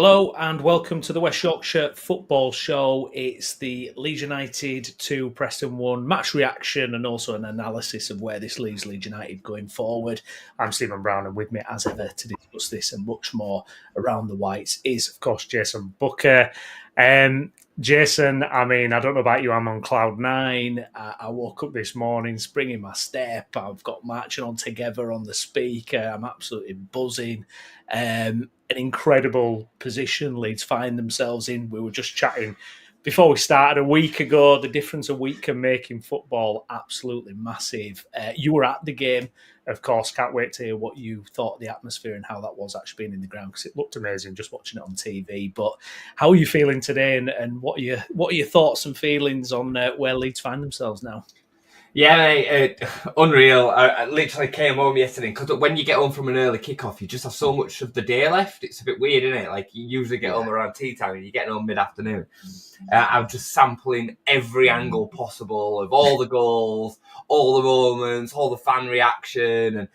Hello and welcome to the West Yorkshire Football Show. It's the Leeds United 2 Preston 1 match reaction and also an analysis of where this leaves Leeds United going forward. I'm Stephen Brown, and with me as ever to discuss this and much more around the whites is, of course, Jayden Bogle. Jason, I don't know about you, I'm on cloud nine. I woke up this morning, springing my step. I've got Marching On Together on the speaker. I'm absolutely buzzing. An incredible position Leeds find themselves in. We were just chatting before we started a week ago. The difference a week can make in football, absolutely massive. You were at the game, of course. Can't wait to hear what you thought of the atmosphere and how that was actually being in the ground, because it looked amazing just watching it on TV. But how are you feeling today, and what are your thoughts and feelings on where Leeds find themselves now? Yeah, mate, unreal. I literally came home yesterday because when you get home from an early kickoff, you just have so much of the day left. It's a bit weird, isn't it? Like, you usually get home around tea time and you're getting home mid-afternoon. I'm just sampling every angle possible of all the goals, all the moments, all the fan reaction, and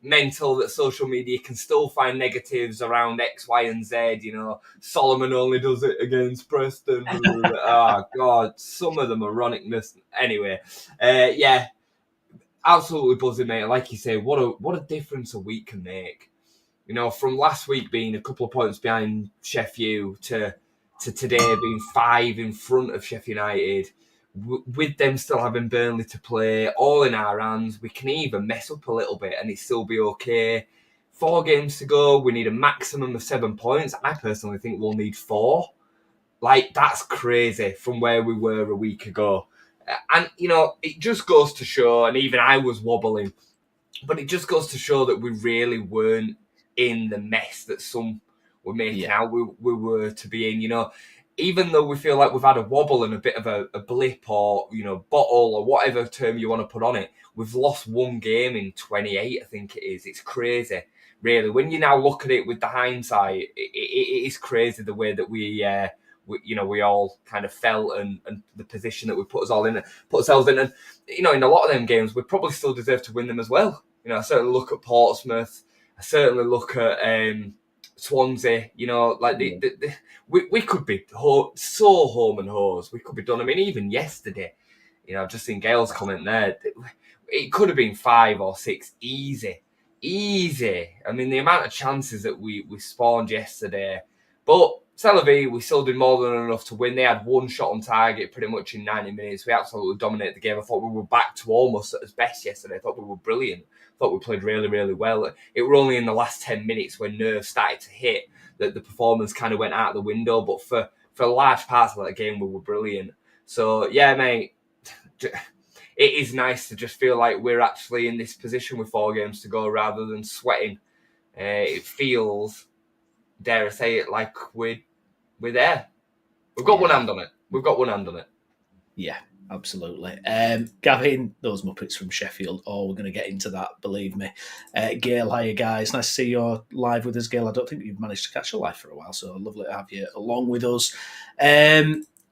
mental that social media can still find negatives around X, Y, and Z. You know, Solomon only does it against Preston. Oh, God, some of them ironicness. Anyway, yeah, absolutely buzzing, mate. Like you say, what a difference a week can make. You know, from last week being a couple of points behind Sheffield to today being 5 in front of Sheffield United, with them still having Burnley to play, all in our hands, we can even mess up a little bit and it still be okay. 4 games to go. We need a maximum of 7 points. I personally think we'll need 4. Like, that's crazy from where we were a week ago. And, you know, it just goes to show, and even I was wobbling, but it just goes to show that we really weren't in the mess that some were making out we were to be in. You know, even though we feel like we've had a wobble and a bit of a blip, or, you know, bottle, or whatever term you want to put on it, we've lost 1 game in 28, I think it is. It's crazy, really. When you now look at it with the hindsight, it is crazy the way that we all kind of felt and the position that we put ourselves in. And, you know, in a lot of them games, we probably still deserve to win them as well. You know, I certainly look at Portsmouth. I certainly look at Swansea. You know, like we could be so home and hose. We could be done. I mean, even yesterday, you know, I've just seen Gail's comment there. It could have been 5 or 6 easy. I mean, the amount of chances that we spawned yesterday, but Salavi, we still did more than enough to win. They had 1 shot on target pretty much in 90 minutes. We absolutely dominated the game. I thought we were back to almost at its best yesterday. I thought we were brilliant. I thought we played really, really well. It were only in the last 10 minutes when nerves started to hit that the performance kind of went out the window. But for large parts of that game, we were brilliant. So, yeah, mate, it is nice to just feel like we're actually in this position with 4 games to go rather than sweating. It feels, dare I say it, like we're there. We've got one hand on it. Yeah, absolutely. Gavin, those Muppets from Sheffield. Oh, we're going to get into that, believe me. Gail, hiya guys. Nice to see you're live with us, Gail. I don't think you've managed to catch a live for a while, so lovely to have you along with us.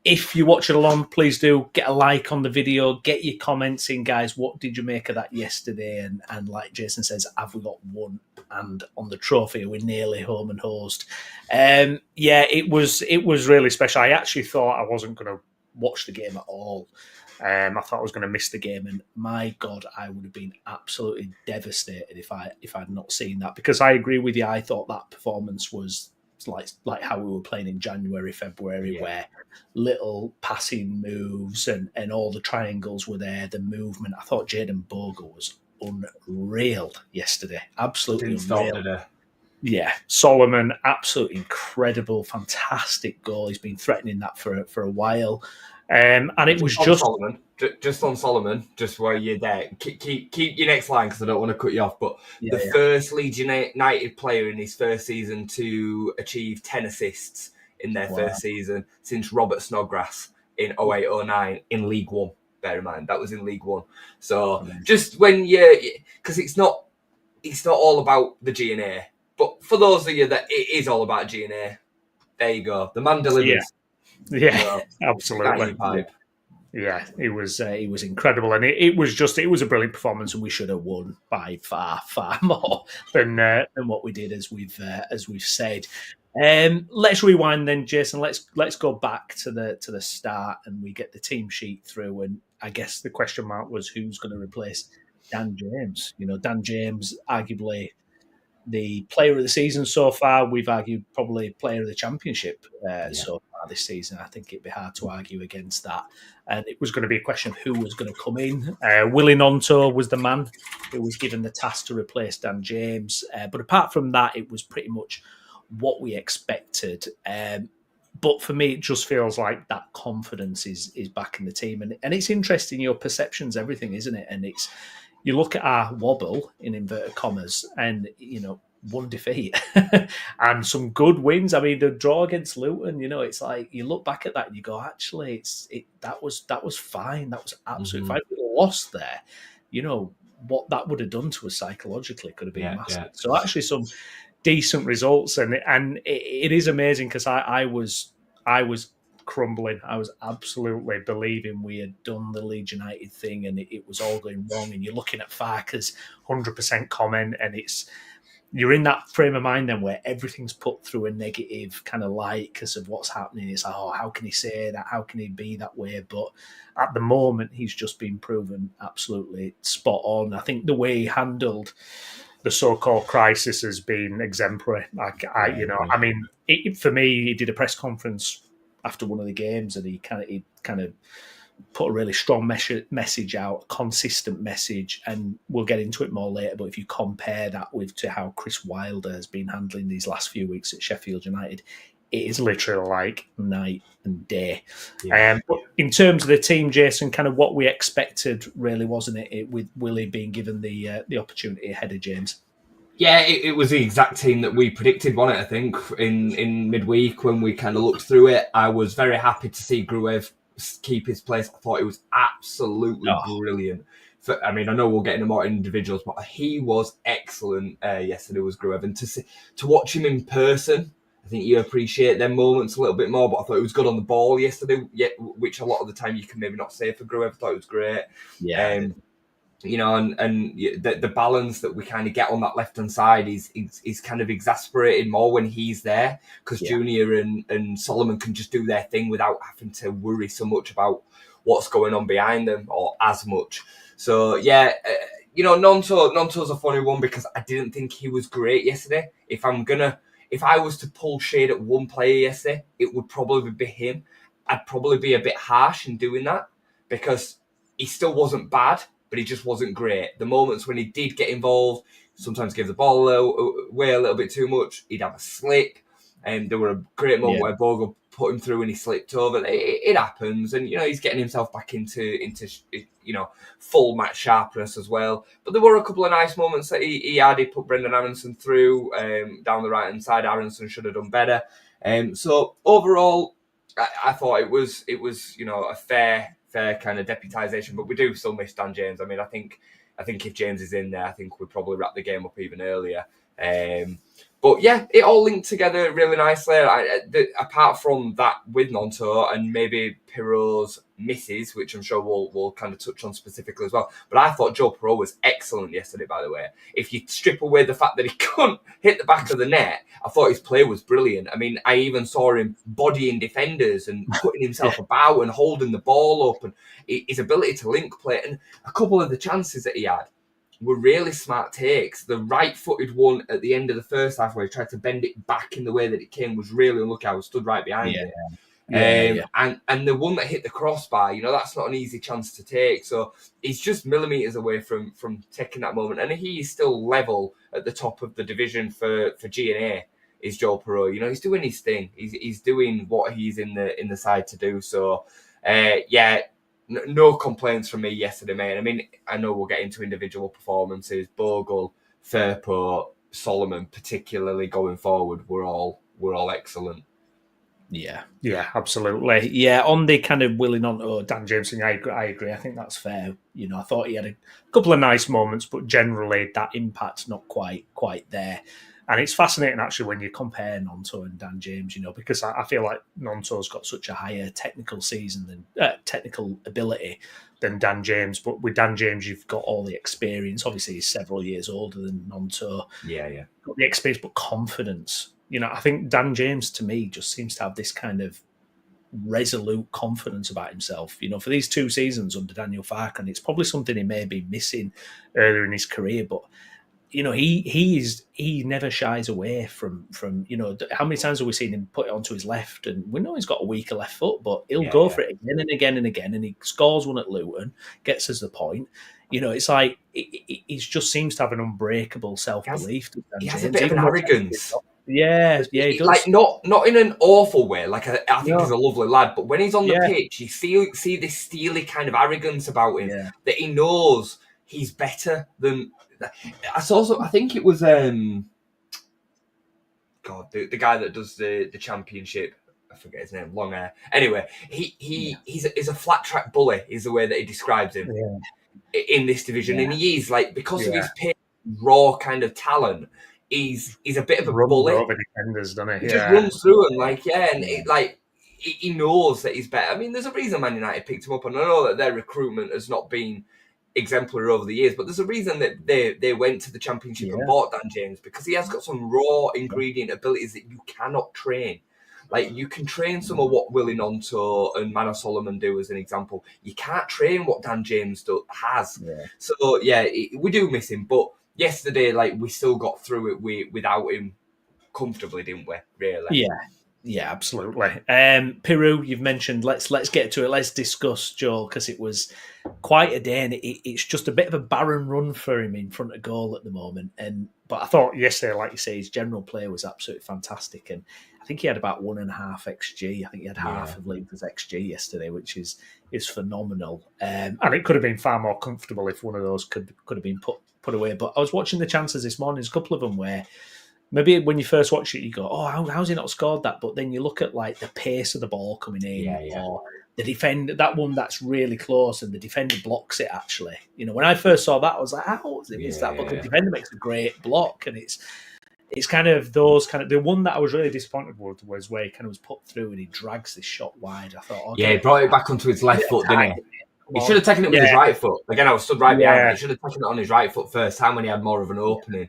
If you're watching along, please do get a like on the video, get your comments in, guys. What did you make of that yesterday? And like Jason says, have we got 1 hand on the trophy? We're nearly home and hosed. Yeah, it was really special. I actually thought I wasn't going to watch the game at all. I thought I was going to miss the game, and my God, I would have been absolutely devastated if I'd not seen that, because I agree with you. I thought that performance was like how we were playing in January, February, where little passing moves and all the triangles were there, the movement. I thought Jayden Bogle was unreal yesterday. Absolutely unreal. Yeah, Solomon, absolutely incredible, fantastic goal. He's been threatening that for a while. And it was just on Solomon, just while you're there, keep your next line because I don't want to cut you off. But first Leeds United player in his first season to achieve 10 assists in their first season since Robert Snodgrass in 08-09 in League One. Bear in mind that was in League One. So just when because it's not all about the G&A, but for those of you that it is all about G&A, there you go. The man delivers. Yeah, absolutely. Yeah, it was incredible, and it was a brilliant performance, and we should have won by far more than what we did, as we've said. Let's rewind then, Jason. Let's go back to the start, and we get the team sheet through. And I guess the question mark was who's going to replace Dan James. Dan James, arguably the player of the season so far. We've argued probably player of the championship so far this season. I think it'd be hard to argue against that. And it was going to be a question of who was going to come in. Willie Gnonto was the man who was given the task to replace Dan James. But apart from that, it was pretty much what we expected. But for me, it just feels like that confidence is back in the team. And it's interesting, your perception's everything, isn't it? And you look at our wobble, in inverted commas, and, one defeat and some good wins. I mean, the draw against Luton, it's like you look back at that and you go, actually, that was fine. That was absolutely fine. If we lost there, what that would have done to us psychologically could have been massive. Yeah. So actually some decent results, and it is amazing because I was crumbling. I was absolutely believing we had done the Leeds United thing and it was all going wrong. And you're looking at Farke's 100% comment, and you're in that frame of mind then where everything's put through a negative kind of light because of what's happening. It's like, oh, how can he say that? How can he be that way? But at the moment, he's just been proven absolutely spot on. I think the way he handled the so-called crisis has been exemplary. For me, he did a press conference after one of the games, and he kind of put a really strong message out, a consistent message, and we'll get into it more later. But if you compare that to how Chris Wilder has been handling these last few weeks at Sheffield United, it is literally like night and day. Yeah. But in terms of the team, Jason, kind of what we expected, really, wasn't it? With Willie being given the opportunity ahead of James. Yeah, it was the exact team that we predicted, wasn't it? I think in midweek when we kind of looked through it, I was very happy to see Gruev keep his place. I thought it was absolutely brilliant. I know we'll get into more individuals, but he was excellent yesterday, was Gruev. And to watch him in person, I think you appreciate them moments a little bit more, but I thought it was good on the ball yesterday, which a lot of the time you can maybe not say for Gruev. I thought it was great. Yeah. The balance that we kind of get on that left-hand side is kind of exasperated more when he's there, because Junior and Solomon can just do their thing without having to worry so much about what's going on behind them, or as much. So, Gnonto's a funny one because I didn't think he was great yesterday. If I was to pull shade at one player yesterday, it would probably be him. I'd probably be a bit harsh in doing that because he still wasn't bad, but he just wasn't great. The moments when he did get involved, sometimes give the ball away a little bit too much. He'd have a slip. And there were a great moment where Bogle put him through and he slipped over. It happens. And, he's getting himself back into full match sharpness as well. But there were a couple of nice moments that he had. He put Brendan Aaronson through down the right-hand side. Aaronson should have done better. So overall, I thought it was a fair kind of deputisation, but we do still miss Dan James. I think if James is in there, I think we'd probably wrap the game up even earlier. But yeah, it all linked together really nicely. Apart from that with Gnonto and maybe Piroe's misses, which I'm sure we'll kind of touch on specifically as well. But I thought Joe Piroe was excellent yesterday, by the way. If you strip away the fact that he couldn't hit the back of the net, I thought his play was brilliant. I even saw him bodying defenders and putting himself about and holding the ball up, and his ability to link play. And a couple of the chances that he had were really smart takes. The right-footed one at the end of the first half where he tried to bend it back in the way that it came was really unlucky. I was stood right behind it. And the one that hit the crossbar, that's not an easy chance to take. So he's just millimetres away from taking that moment. And he's still level at the top of the division for G&A, is Joe Piroe. He's doing his thing. He's doing what he's in the side to do. So, no complaints from me yesterday, mate. I know we'll get into individual performances. Bogle, Firpo, Solomon, particularly going forward, were all excellent. Yeah, absolutely. Yeah, on the kind of Willie Gnonto, Dan James thing, I agree. I think that's fair. I thought he had a couple of nice moments, but generally that impact's not quite there. And it's fascinating, actually, when you compare Gnonto and Dan James, because I feel like Gnonto's got such a higher technical ability than Dan James. But with Dan James, you've got all the experience. Obviously, he's several years older than Gnonto. Yeah. Got the experience, but confidence I think Dan James, to me, just seems to have this kind of resolute confidence about himself. For these 2 seasons under Daniel Farke, and it's probably something he may be missing earlier in his career, but he never shies away from how many times have we seen him put it onto his left, and we know he's got a weaker left foot, but he'll go for it again and again and again, and he scores one at Luton, gets us the point. It's like he just seems to have an unbreakable self-belief. He has a bit of an arrogance. Yeah, he does. Like not in an awful way. Like I think he's a lovely lad, but when he's on the pitch, you see this steely kind of arrogance about him that he knows he's better than. I think it was the guy that does the championship. I forget his name. Long hair. Anyway, he's a flat track bully. Is the way that he describes him in this division, and he is like because of his raw kind of talent. He's a bit of a bully. Over defenders, doesn't he? He just runs through them he knows that he's better. I mean, there's a reason Man United picked him up, and I know that their recruitment has not been exemplary over the years, but there's a reason that they went to the Championship and bought Dan James, because he has got some raw ingredient abilities that you cannot train. Like, you can train some of what Willie Gnonto and Manor Solomon do, as an example. You can't train what Dan James has. Yeah. So, we do miss him, but yesterday, we still got through it without him comfortably, didn't we? Really? Yeah, absolutely. Piroe, you've mentioned. Let's get to it. Let's discuss, Joel, because it was quite a day, and it's just a bit of a barren run for him in front of goal at the moment. But I thought yesterday, like you say, his general play was absolutely fantastic, and I think he had about 1.5 XG. I think he had half of Leeds' XG yesterday, which is phenomenal. And it could have been far more comfortable if one of those could have been put away. But I was watching the chances this morning. There's a couple of them where maybe when you first watch it, you go, "Oh, how's he not scored that?" But then you look at the pace of the ball coming in, or the defender, that one that's really close, and the defender blocks it. Actually, when I first saw that, I was like, "How has he missed that?" But the defender makes a great block, and it's kind of those kind of. The one that I was really disappointed with was where he kind of was put through and he drags this shot wide. I thought, he brought it back onto his left foot, didn't he? He should have taken it with his right foot. Again, I was stood right behind him. He should have taken it on his right foot first time when he had more of an opening.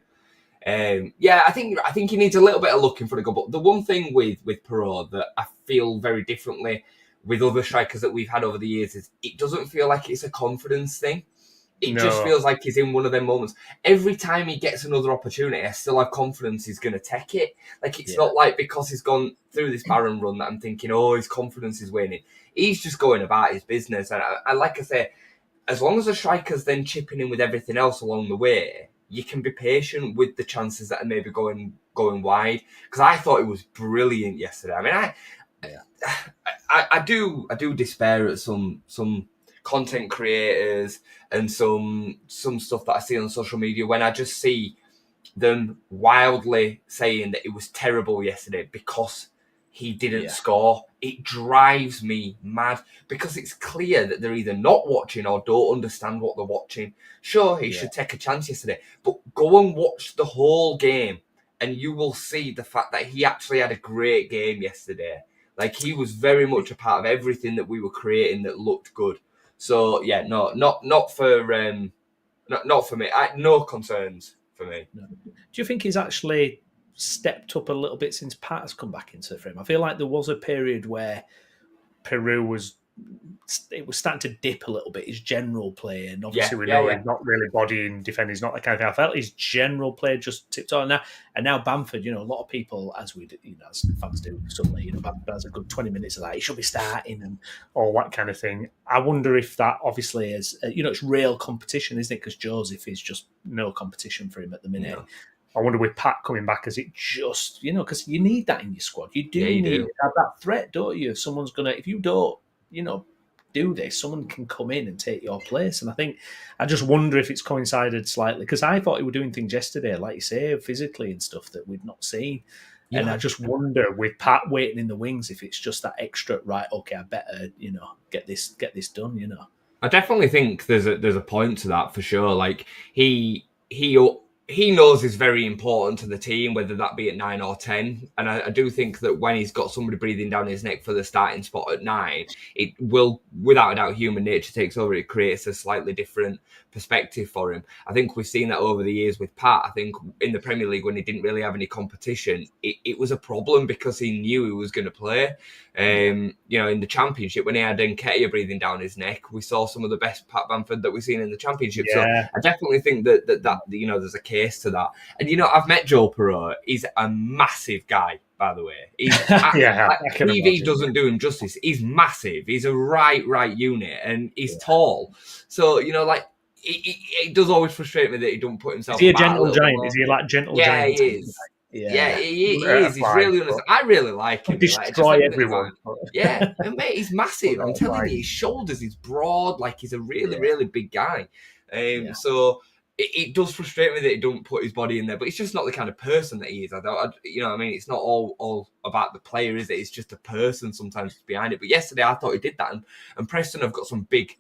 I think he needs a little bit of looking for the goal. But the one thing with Piroe that I feel very differently with other strikers that we've had over the years is it doesn't feel like it's a confidence thing. It just feels like he's in one of them moments. Every time he gets another opportunity, I still have confidence he's going to take it. It's not like because he's gone through this barren run that I'm thinking, his confidence is waning. He's just going about his business. And I like I say, as long as the striker's then chipping in with everything else along the way, you can be patient with the chances that are maybe going wide. Because I thought it was brilliant yesterday. I mean, I do despair at some content creators and some stuff that I see on social media when I just see them wildly saying that it was terrible yesterday because he didn't score. It drives me mad because it's clear that they're either not watching or don't understand what they're watching. Sure, he should take a chance yesterday, but go and watch the whole game and you will see the fact that he actually had a great game yesterday. He was very much a part of everything that we were creating that looked good. So not for me. No concerns for me. No. Do you think he's actually stepped up a little bit since Pat has come back into the frame? I feel like there was a period where Piroe was starting to dip a little bit, his general play, and obviously we know he's not really bodying defending, he's not that kind of thing. I felt his general play just tipped on now. And now Bamford, a lot of people, as we do, as fans do suddenly, Bamford has a good 20 minutes of that, he should be starting and all that kind of thing. I wonder if that obviously is, it's real competition, isn't it? Because Joseph is just no competition for him at the minute. No. I wonder with Pat coming back, is it just, because you need that in your squad. You do need to have that threat, don't you? If someone's going to, if you don't, do this, someone can come in and take your place. And I just wonder if it's coincided slightly, because I thought he were doing things yesterday, like you say, physically and stuff that we'd not seen. Yeah. And I just wonder with Pat waiting in the wings, if it's just that extra, right, okay, I better, get this done, I definitely think there's a point to that for sure. He knows is very important to the team, whether that be at 9 or 10. And I do think that when he's got somebody breathing down his neck for the starting spot at 9, it will, without a doubt, human nature takes over. It creates a slightly different perspective for him. I think we've seen that over the years with Pat. I think in the Premier League, when he didn't really have any competition, it was a problem because he knew he was going to play. In the Championship, when he had Nketiah breathing down his neck, we saw some of the best Pat Bamford that we've seen in the Championship. So I definitely think that there's a case to that. And I've met Joel Piroe. He's a massive guy, by the way. He's TV doesn't do him justice. He's massive. He's a right unit, and he's tall. So it does always frustrate me that he don't put himself. Is he a gentle giant? Is he like gentle giant? Yeah, he is. Yeah, he is. He's really honest. I really like him. Destroy everyone. Yeah, and mate, he's massive. I'm telling you, his shoulders, he's broad. He's a really big guy. So it does frustrate me that he don't put his body in there, but it's just not the kind of person that he is. It's not all about the player, is it? It's just a person sometimes behind it. But yesterday I thought he did that, and Preston have got some big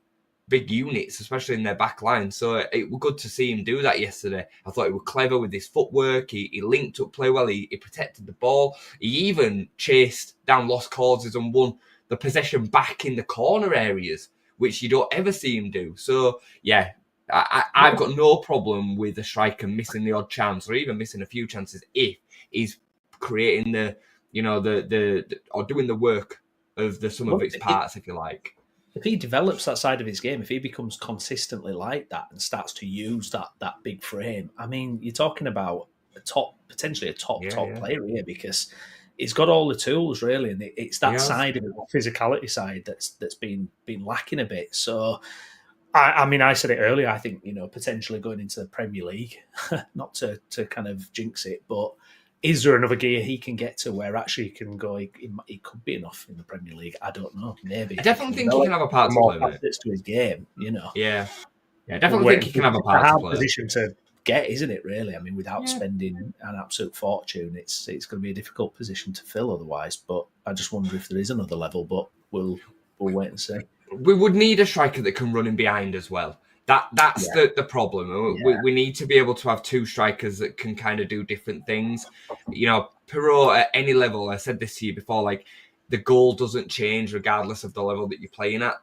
units, especially in their back line. So it was good to see him do that yesterday. I thought he was clever with his footwork. He linked up play well. He protected the ball. He even chased down lost causes and won the possession back in the corner areas, which you don't ever see him do. So yeah, I've got no problem with a striker missing the odd chance or even missing a few chances if he's creating or doing the work of the sum of its parts, if you like. If he develops that side of his game, if he becomes consistently like that and starts to use that big frame, I mean, you're talking about potentially a top player here, because he's got all the tools really, and it's that side of it, the physicality side that's been lacking a bit. So, I mean, I said it earlier. I think potentially going into the Premier League, not to kind of jinx it, but is there another gear he can get to where actually he can go? He could be enough in the Premier League. I don't know. Maybe. I definitely think he can have a part to play with it. To his game, Yeah, I definitely think he can have a part to play. Position to get, isn't it? Really, I mean, without spending an absolute fortune, it's going to be a difficult position to fill otherwise. But I just wonder if there is another level. But we'll wait and see. We would need a striker that can run in behind as well. That's the problem. We need to be able to have two strikers that can kind of do different things. Piroe at any level, I said this to you before, the goal doesn't change regardless of the level that you're playing at.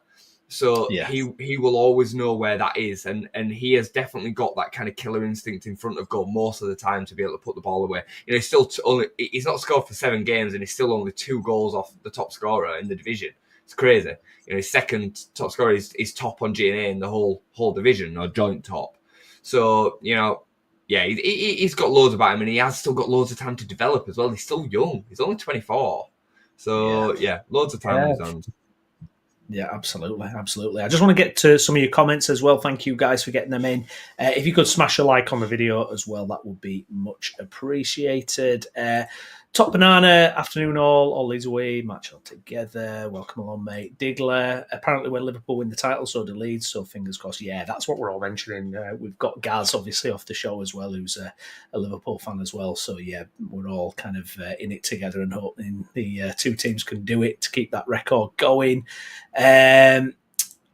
So he will always know where that is. And he has definitely got that kind of killer instinct in front of goal most of the time to be able to put the ball away. He's still he's not scored for 7 games and he's still only 2 goals off the top scorer in the division. It's crazy. His second top scorer is top on GNA in the whole division, or joint top. So, he's got loads about him, and he has still got loads of time to develop as well. He's still young. He's only 24. So, loads of time on his hands. Yeah, absolutely. I just want to get to some of your comments as well. Thank you guys for getting them in. If you could smash a like on the video as well, that would be much appreciated. Top Banana, afternoon all Leeds away, match all together. Welcome along, mate. Diggler, apparently when Liverpool win the title, so do Leeds, so fingers crossed. Yeah, that's what we're all mentioning. We've got Gaz, obviously, off the show as well, who's a Liverpool fan as well. So, yeah, we're all kind of in it together and hoping the two teams can do it to keep that record going.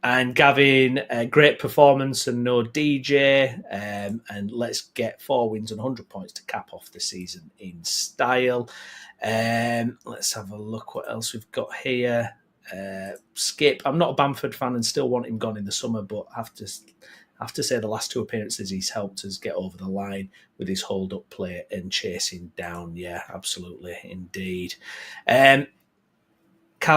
And Gavin, great performance and no DJ. And let's get 4 wins and 100 points to cap off the season in style. Let's have a look what else we've got here. Skip, I'm not a Bamford fan and still want him gone in the summer, but I have to say the last 2 appearances he's helped us get over the line with his hold-up play and chasing down. Yeah, absolutely, indeed. Karl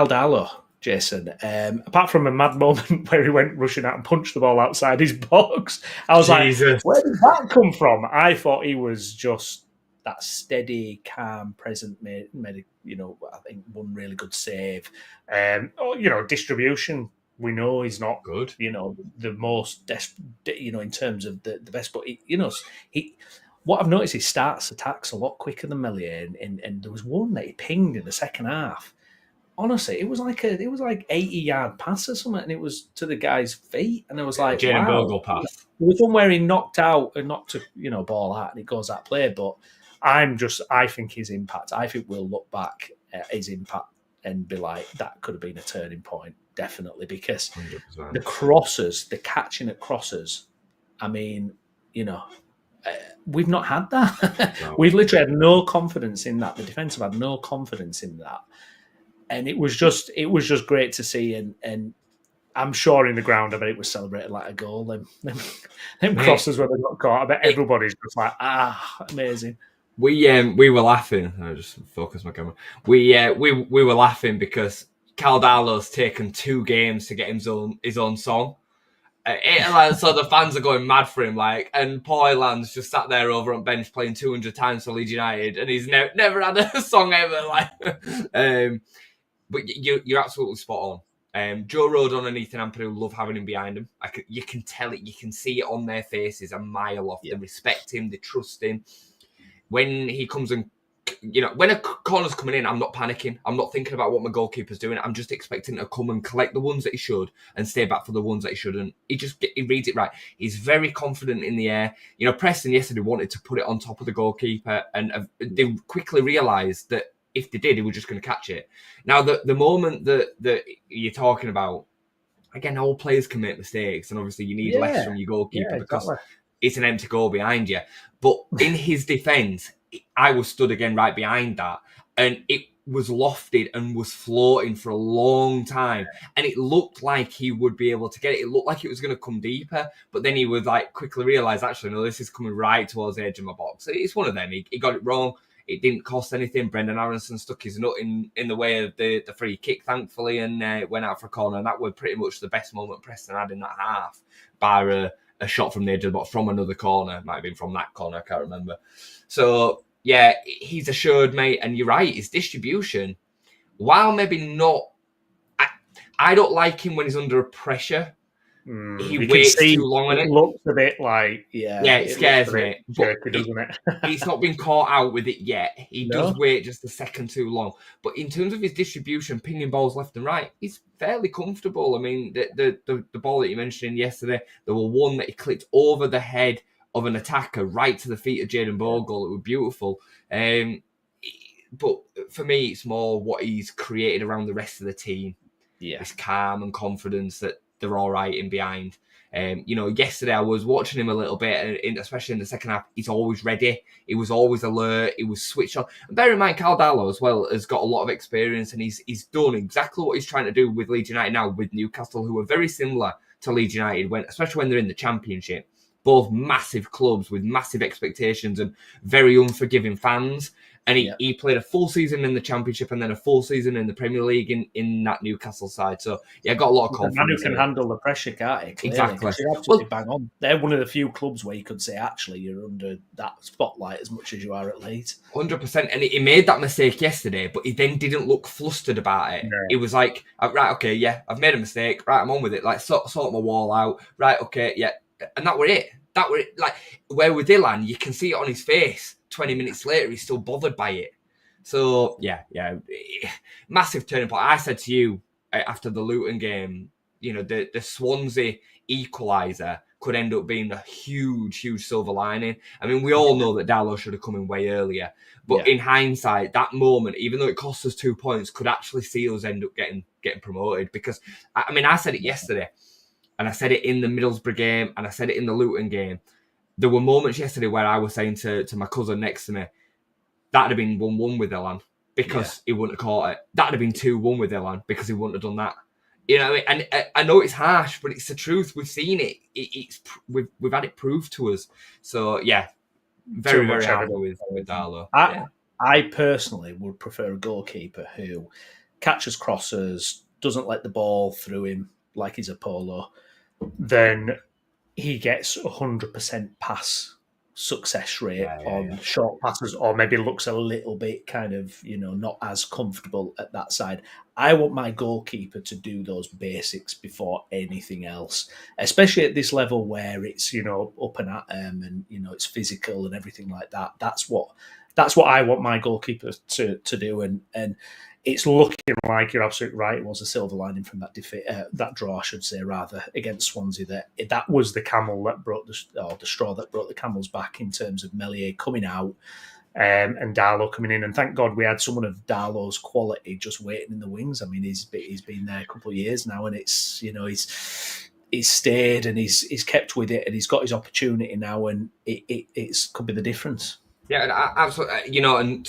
Darlow. Jason, apart from a mad moment where he went rushing out and punched the ball outside his box, I was like, where did that come from? I thought he was just that steady, calm, present, made I think one really good save. Distribution, we know he's not good, the most desperate, in terms of the best, but what I've noticed, he starts attacks a lot quicker than Melier, and there was one that he pinged in the second half. Honestly, it was like 80-yard pass or something, and it was to the guy's feet, and it was like Jaden Bogle pass. There was one where he knocked a ball out, and it goes that play. But I think his impact. I think we'll look back at his impact and be like, that could have been a turning point, definitely, because 100%. The crosses, the catching at crosses. I mean, we've not had that. No. We've literally had no confidence in that. The defence have had no confidence in that. And it was just great to see, and I'm sure in the ground, I bet it was celebrated like a goal. Them crosses when they got caught, I bet everybody's just like, amazing. We were laughing. I just focus my camera. We were laughing because Karl Darlow's taken 2 games to get his own song. So the fans are going mad for him, like, and Paul Elan's just sat there over on bench playing 200 times for Leeds United, and he's never had a song ever. Like, but you're absolutely spot on. Joe Rodon and Ethan Ampadu love having him behind him. You can tell it, you can see it on their faces a mile off. They respect him, they trust him. When he comes and, when a corner's coming in, I'm not panicking. I'm not thinking about what my goalkeeper's doing. I'm just expecting to come and collect the ones that he should and stay back for the ones that he shouldn't. He reads it right. He's very confident in the air. Preston yesterday wanted to put it on top of the goalkeeper, and they quickly realised that if they did, he was just going to catch it. Now, the moment that you're talking about, again, all players can make mistakes, and obviously you need less from your goalkeeper because it's an empty goal behind you. But in his defence, I was stood again right behind that, and it was lofted and was floating for a long time, and it looked like he would be able to get it. It looked like it was going to come deeper, but then he would quickly realise, actually, no, this is coming right towards the edge of my box. So it's one of them. He got it wrong. It didn't cost anything. Brendan Aaronson stuck his nut in the way of the free kick, thankfully, and went out for a corner. And that was pretty much the best moment Preston had in that half, bar a shot from the edge of the box from another corner. Might have been from that corner, I can't remember. So, yeah, he's assured, mate. And you're right, his distribution, while maybe not... I don't like him when he's under pressure. He waits too long on it. It looks a bit like, it scares me. Jerky, doesn't it? He's not been caught out with it yet. He does wait just a second too long. But in terms of his distribution, pinging balls left and right, he's fairly comfortable. I mean, the ball that you mentioned yesterday, there was one that he clipped over the head of an attacker right to the feet of Jayden Bogle. It was beautiful. But for me, it's more what he's created around the rest of the team. Yeah, his calm and confidence that they're all right in behind. Yesterday I was watching him a little bit, and especially in the second half, he's always ready. He was always alert. He was switched on. And bear in mind, Karl Darlow as well has got a lot of experience, and he's done exactly what he's trying to do with Leeds United now with Newcastle, who are very similar to Leeds United, especially when they're in the Championship. Both massive clubs with massive expectations and very unforgiving fans. And he played a full season in the Championship and then a full season in the Premier League in that Newcastle side. So, got a lot of confidence. The man who can handle the pressure, can't he? Clearly. Exactly. You're absolutely bang on. They're one of the few clubs where you could say, actually, you're under that spotlight as much as you are at Leeds. 100%. And he made that mistake yesterday, but he then didn't look flustered about it. No. He was like, right, okay, yeah, I've made a mistake. Right, I'm on with it. Like, sort my wall out. Right, okay, yeah. And that were it. Like, where with Ilan, you can see it on his face. 20 minutes later, he's still bothered by it. So, yeah, massive turning point. I said to you after the Luton game, the Swansea equaliser could end up being a huge, huge silver lining. I mean, we all know that Darlow should have come in way earlier. But in hindsight, that moment, even though it cost us 2 points, could actually see us end up getting promoted. Because, I said it yesterday, and I said it in the Middlesbrough game, and I said it in the Luton game. There were moments yesterday where I was saying to my cousin next to me, that'd have been 1-1 with Ilan because he wouldn't have caught it. That'd have been 2-1 with Ilan because he wouldn't have done that. And I know it's harsh, but it's the truth. We've seen it. We've had it proved to us. So, very, very happy with Darlow. I personally would prefer a goalkeeper who catches crosses, doesn't let the ball through him like he's a polo, then he gets 100% pass success rate on short passes, or maybe looks a little bit kind of, not as comfortable at that side. I want my goalkeeper to do those basics before anything else, especially at this level where it's, up and at them and, it's physical and everything like that. That's what I want my goalkeeper to do. And it's looking like you're absolutely right. It was a silver lining from that defeat, that draw, I should say, rather, against Swansea. That was the camel that brought the straw that brought the camel's back in terms of Meslier coming out and Darlow coming in. And thank God we had someone of Darlow's quality just waiting in the wings. I mean, he's been there a couple of years now, and it's he's stayed and he's kept with it, and he's got his opportunity now, and it could be the difference. Yeah, absolutely. And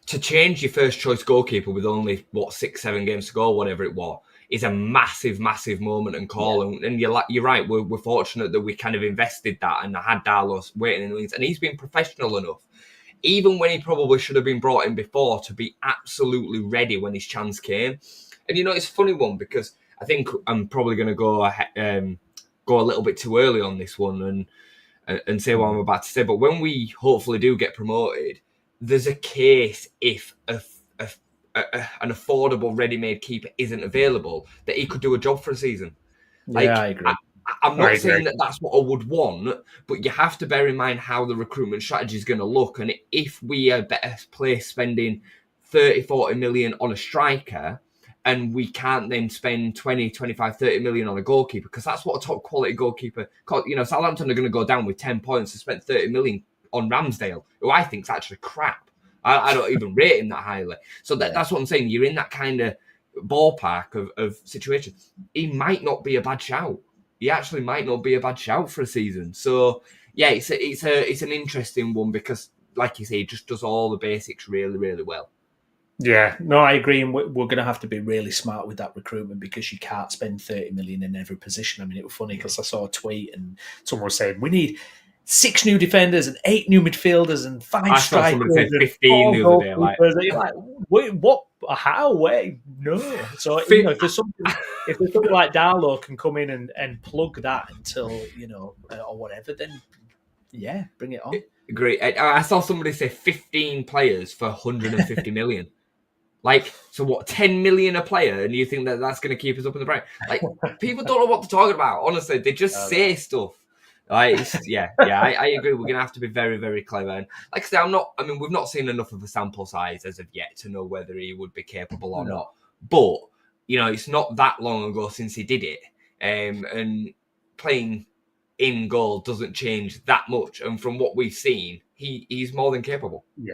to change your first choice goalkeeper with only 6-7 games to go, whatever it was, is a massive, massive moment and call. Yeah. And you're right, we're fortunate that we kind of invested that and had Darlow waiting in the wings. And he's been professional enough, even when he probably should have been brought in before, to be absolutely ready when his chance came. And, it's a funny one because I think I'm probably going to go a little bit too early on this one and say what I'm about to say. But when we hopefully do get promoted, there's a case if an affordable ready-made keeper isn't available that he could do a job for a season. I agree. I'm not saying that that's what I would want, but you have to bear in mind how the recruitment strategy is going to look. And if we are better placed spending 30, 40 million on a striker, and we can't then spend 20, 25, 30 million on a goalkeeper, because that's what a top quality goalkeeper, Southampton are going to go down with 10 points and spend 30 million on Ramsdale, who I think is actually crap. I don't even rate him that highly. So that's what I'm saying. You're in that kind of ballpark of situation. He might not be a bad shout. He actually might not be a bad shout for a season. So yeah, it's an interesting one because, like you say, he just does all the basics really, really well. Yeah, no, I agree. And we're going to have to be really smart with that recruitment because you can't spend 30 million in every position. I mean, it was funny because I saw a tweet and someone was saying, we need 6 new defenders and 8 new midfielders and 5 strikers. I saw 15 the other day. You're like, wait, what? How? Where? No. So if there's something like Darlow can come in and plug that until or whatever, then yeah, bring it on. Great. I saw somebody say 15 players for 150 million. Like, so what, 10 million a player, and you think that that's going to keep us up in the Premier? Like, people don't know what they're talking about. Honestly, they just say stuff. Like, I agree. We're going to have to be very, very clever. And like I say, we've not seen enough of a sample size as of yet to know whether he would be capable or not. But, it's not that long ago since he did it. And playing in goal doesn't change that much. And from what we've seen, he's more than capable. Yeah.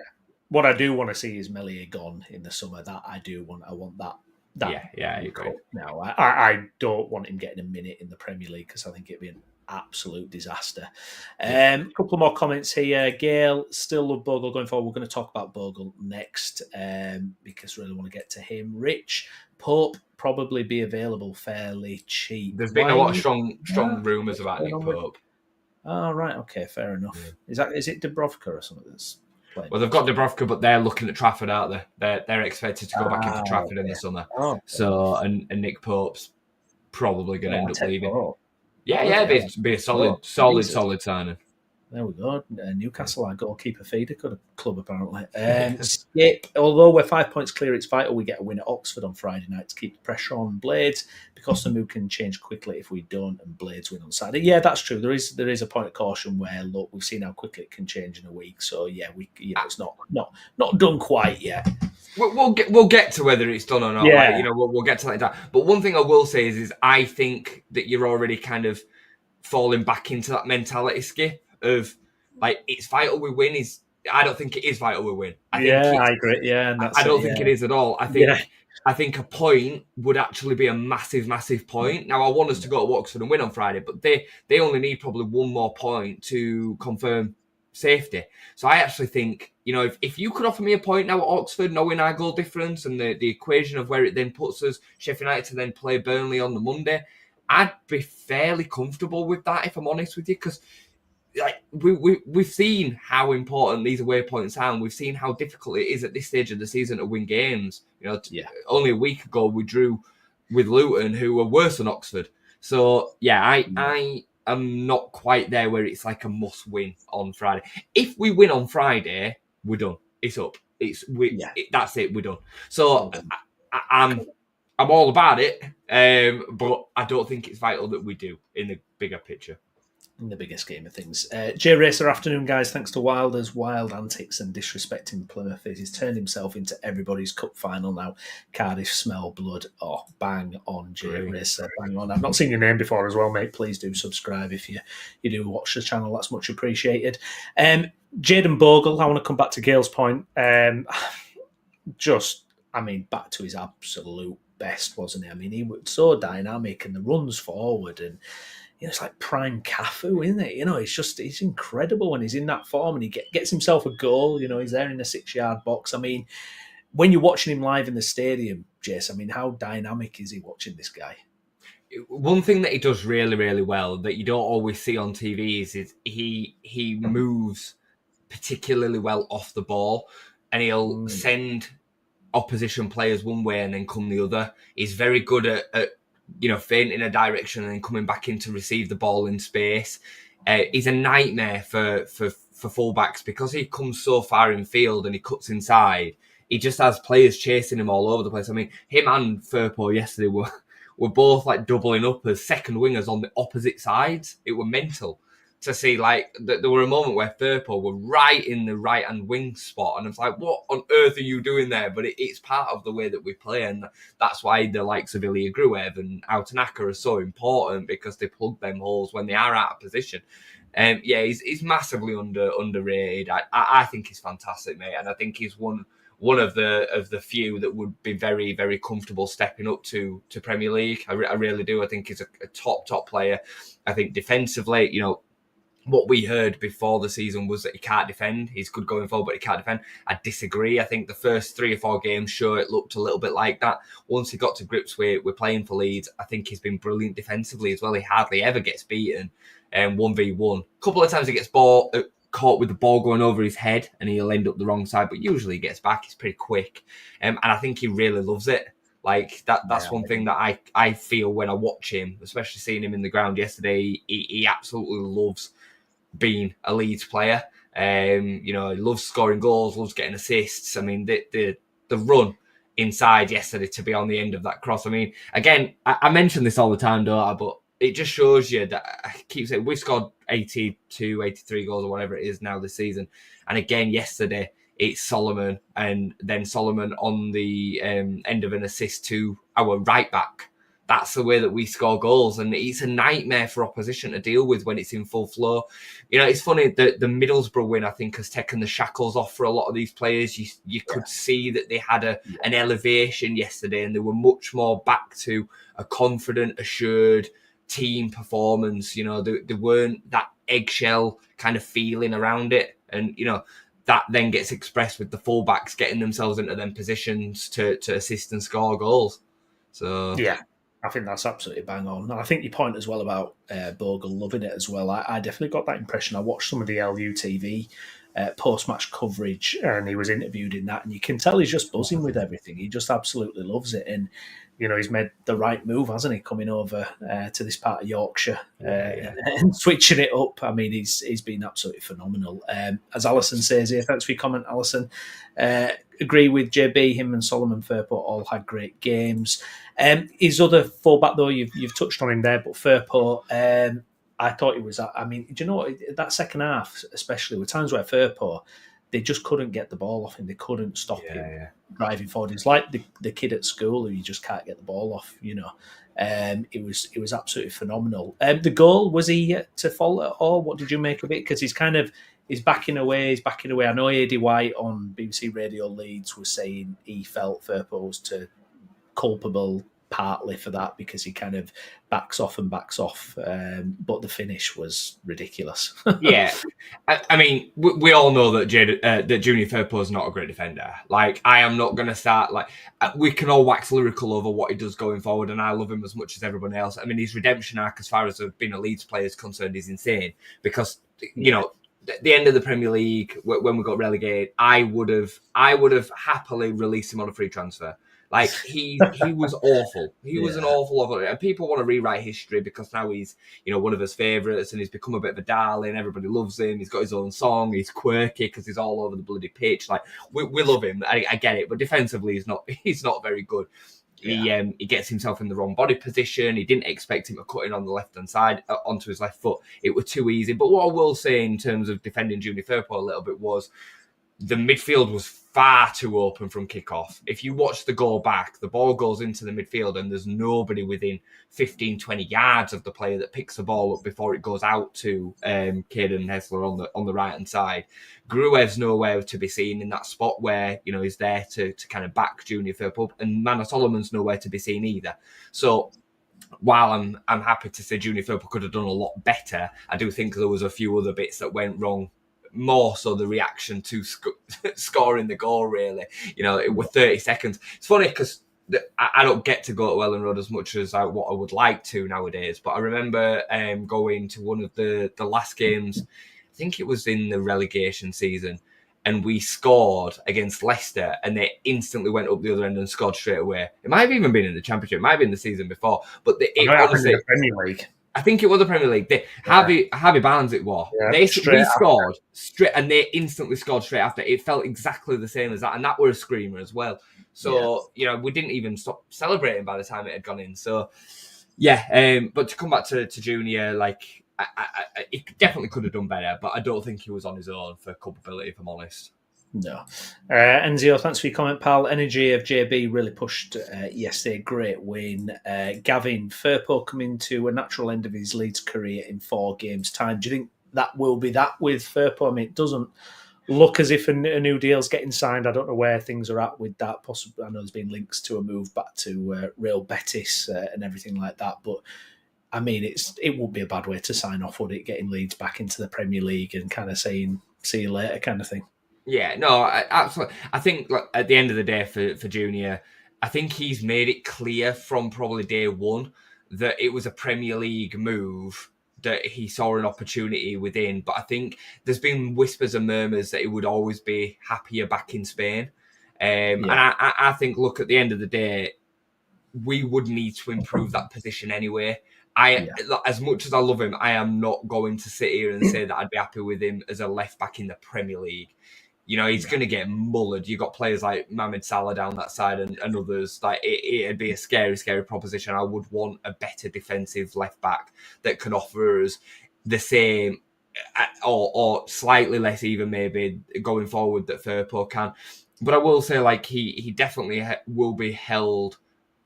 What I do want to see is Melier gone in the summer. That I do want. I want that. I agree. No, I don't want him getting a minute in the Premier League because I think it'd be an absolute disaster. A couple more comments here. Gail, still love Bogle going forward. We're going to talk about Bogle next because really want to get to him. Rich, Pope probably be available fairly cheap. There's been a lot of strong rumours about Nick Pope. Oh, right. Okay, fair enough. Yeah. Is it Dubrovka or something that's playing? Well, they've got Dubrovka, but they're looking at Trafford, aren't they? They're expected to go back into Trafford in the summer. Oh, so, and Nick Pope's probably going to end up leaving. Be a solid signing. There we go. Newcastle, our goalkeeper feeder club apparently. Skip. Although we're 5 points clear, it's vital we get a win at Oxford on Friday night to keep the pressure on Blades because the mood can change quickly if we don't and Blades win on Saturday. Yeah, that's true. There is a point of caution where look, we've seen how quickly it can change in a week. So yeah, it's not done quite yet. We'll get to whether it's done or not. Yeah. We'll get to that. But one thing I will say is I think that you're already kind of falling back into that mentality, Skip, of like it's vital we win. I don't think it is vital we win. I agree. Yeah, and I don't think it is at all. I think a point would actually be a massive, massive point. Now I want us to go to Oxford and win on Friday, but they only need probably one more point to confirm safety. So I actually think, if you could offer me a point now at Oxford, knowing our goal difference and the equation of where it then puts us, Sheffield United to then play Burnley on the Monday, I'd be fairly comfortable with that, if I'm honest with you, because like we've seen how important these away points are, and we've seen how difficult it is at this stage of the season to win games. Only a week ago we drew with Luton, who were worse than Oxford. So I am not quite there where it's like a must win on Friday. If we win on Friday, we're done. It's up. That's it. We're done. So I'm all about it, but I don't think it's vital that we do in the bigger picture. In the bigger scheme of things. J Racer, afternoon, guys. Thanks to Wilder's wild antics and disrespecting Plymouth, he's turned himself into everybody's cup final now. Cardiff smell blood. Oh, bang on, J Racer. Bang on. I've not seen your name before as well, mate. Please do subscribe if you do watch the channel. That's much appreciated. Jaden Bogle, I want to come back to Gail's point. Back to his absolute best, wasn't he? I mean, he was so dynamic and the runs forward and it's like prime Cafu, isn't it? He's incredible when he's in that form and he gets himself a goal. He's there in the 6-yard box. I mean, when you're watching him live in the stadium, Jace. I mean, how dynamic is he watching this guy? One thing that he does really, really well that you don't always see on TV is he moves particularly well off the ball, and he'll send opposition players one way and then come the other. He's very good at feinting a direction and then coming back in to receive the ball in space. He's a nightmare for fullbacks because he comes so far in field and he cuts inside. He just has players chasing him all over the place. I mean, him and Firpo yesterday were both like doubling up as second wingers on the opposite sides. It were mental to see. Like there were a moment where Firpo were right in the right hand wing spot, and I was like, "What on earth are you doing there?" But it's part of the way that we play, and that's why the likes of Ilya Gruev and Autanaka are so important because they plug them holes when they are out of position. He's massively underrated. I think he's fantastic, mate, and I think he's one of the few that would be very, very comfortable stepping up to Premier League. I really do. I think he's a top player. I think defensively, what we heard before the season was that he can't defend. He's good going forward, but he can't defend. I disagree. I think the first 3 or 4 games, sure, it looked a little bit like that. Once he got to grips with playing for Leeds, I think he's been brilliant defensively as well. He hardly ever gets beaten 1v1. A couple of times he gets caught with the ball going over his head and he'll end up the wrong side, but usually he gets back. He's pretty quick. And I think he really loves it. Like that's one thing that I feel when I watch him, especially seeing him in the ground yesterday. He absolutely loves being a Leeds player. He loves scoring goals, loves getting assists. I mean, the run inside yesterday to be on the end of that cross. I mean, again, I mention this all the time, don't I? But it just shows you that I keep saying we've scored 82, 83 goals or whatever it is now this season. And again, yesterday, it's Solomon and then Solomon on the end of an assist to our right back. That's the way that we score goals, and it's a nightmare for opposition to deal with when it's in full flow. It's funny that the Middlesbrough win, I think, has taken the shackles off for a lot of these players. You could see that they had an elevation yesterday, and they were much more back to a confident, assured team performance. They weren't that eggshell kind of feeling around it, and that then gets expressed with the fullbacks getting themselves into them positions to assist and score goals. So yeah. I think that's absolutely bang on. And I think your point as well about Bogle loving it as well. I definitely got that impression. I watched some of the LUTV post-match coverage and he was interviewed in that, and you can tell he's just buzzing with everything. He just absolutely loves it. And, he's made the right move, hasn't he, coming over to this part of Yorkshire and switching it up. I mean, he's been absolutely phenomenal. As Alison says here, thanks for your comment, Alison. Agree with JB, him and Solomon Firpo all had great games. His other fullback, though, you've touched on him there, but Firpo, I thought he was. I mean, do you know what? That second half, especially with times where Firpo, they just couldn't get the ball off him. They couldn't stop him driving forward. It's like the kid at school who you just can't get the ball off. It was absolutely phenomenal. The goal, was he to fall at all? What did you make of it? Because he's backing away. I know Eddie White on BBC Radio Leeds was saying he felt Firpo was culpable partly for that because he kind of backs off, but the finish was ridiculous. Yeah, I mean, we all know that that Junior Firpo is not a great defender. Like, I am not going to start we can all wax lyrical over what he does going forward, and I love him as much as everyone else. I mean, his redemption arc, as far as being a Leeds player is concerned, is insane because at the end of the Premier League when we got relegated, I would have happily released him on a free transfer. Like, he was awful. He was an awful, and people want to rewrite history because now he's, one of his favourites and he's become a bit of a darling. Everybody loves him. He's got his own song. He's quirky because he's all over the bloody pitch. Like, we love him. I get it, but defensively he's not very good. Yeah. He gets himself in the wrong body position. He didn't expect him to cut in on the left-hand side onto his left foot. It was too easy. But what I will say in terms of defending Junior Firpo a little bit was the midfield was far too open from kickoff. If you watch the goal back, the ball goes into the midfield and there's nobody within 15, 20 yards of the player that picks the ball up before it goes out to Caden Hessler on the right-hand side. Gruev's nowhere to be seen in that spot where, he's there to kind of back Junior Firpo, and Manor Solomon's nowhere to be seen either. So while I'm happy to say Junior Firpo could have done a lot better, I do think there was a few other bits that went wrong. More so the reaction to scoring the goal, really. It was 30 seconds. It's funny because I don't get to go to Ellen Road as much as what I would like to nowadays. But I remember going to one of the last games. I think it was in the relegation season, and we scored against Leicester, and they instantly went up the other end and scored straight away. It might have even been in the Championship, it might have been the season before, but honestly, the Premier League. I think it was the Premier League. Harvey Barnes it was. Yeah, We scored straight, and they instantly scored straight after. It felt exactly the same as that, and that were a screamer as well. So we didn't even stop celebrating by the time it had gone in. So but to come back to Junior, like he definitely could have done better, but I don't think he was on his own for culpability, if I'm honest. No. Enzio, thanks for your comment, pal. Energy of JB really pushed yesterday. Great win. Gavin, Firpo coming to a natural end of his Leeds career in 4 games' time. Do you think that will be that with Firpo? I mean, it doesn't look as if a new deal's getting signed. I don't know where things are at with that. Possibly, I know there's been links to a move back to Real Betis and everything like that. But I mean, it would be a bad way to sign off, would it? Getting Leeds back into the Premier League and kind of saying "see you later" kind of thing. Yeah, no, absolutely. I think at the end of the day for Junior, I think he's made it clear from probably day one that it was a Premier League move, that he saw an opportunity within. But I think there's been whispers and murmurs that he would always be happier back in Spain. And I think, look, at the end of the day, we would need to improve that position anyway. As much as I love him, I am not going to sit here and say that I'd be happy with him as a left back in the Premier League. He's going to get mullered. You've got players like Mohamed Salah down that side and others. Like it'd be a scary, scary proposition. I would want a better defensive left back that can offer us the same or slightly less even maybe going forward that Firpo can. But I will say, like, he definitely will be held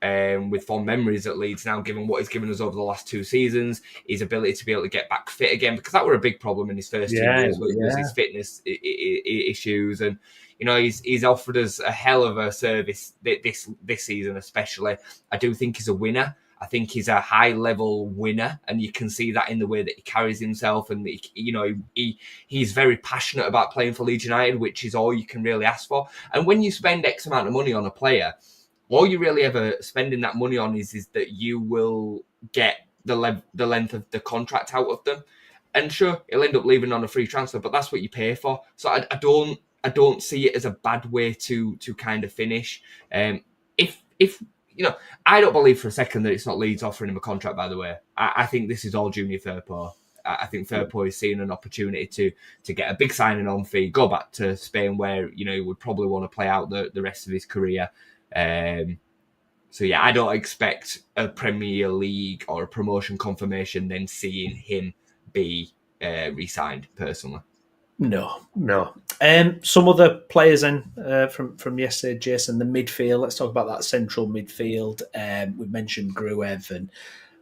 with fond memories at Leeds now, given what he's given us over the last 2 seasons, his ability to be able to get back fit again, because that were a big problem in his first 2 years, was his fitness issues. And, he's offered us a hell of a service this season, especially. I do think he's a winner. I think he's a high-level winner, and you can see that in the way that he carries himself. And, he's very passionate about playing for Leeds United, which is all you can really ask for. And when you spend X amount of money on a player, all you really ever spending that money on is that you will get the length of the contract out of them. And sure, he'll end up leaving on a free transfer, but that's what you pay for. So I don't see it as a bad way to kind of finish. If I don't believe for a second that it's not Leeds offering him a contract, by the way. I think this is all Junior Firpo. I think Firpo is seeing an opportunity to get a big signing on fee, go back to Spain where, he would probably want to play out the rest of his career. I don't expect a Premier League or a promotion confirmation then seeing him be re-signed personally. No. Some other players then from yesterday, Jason, the midfield. Let's talk about that central midfield. We've mentioned Gruev, and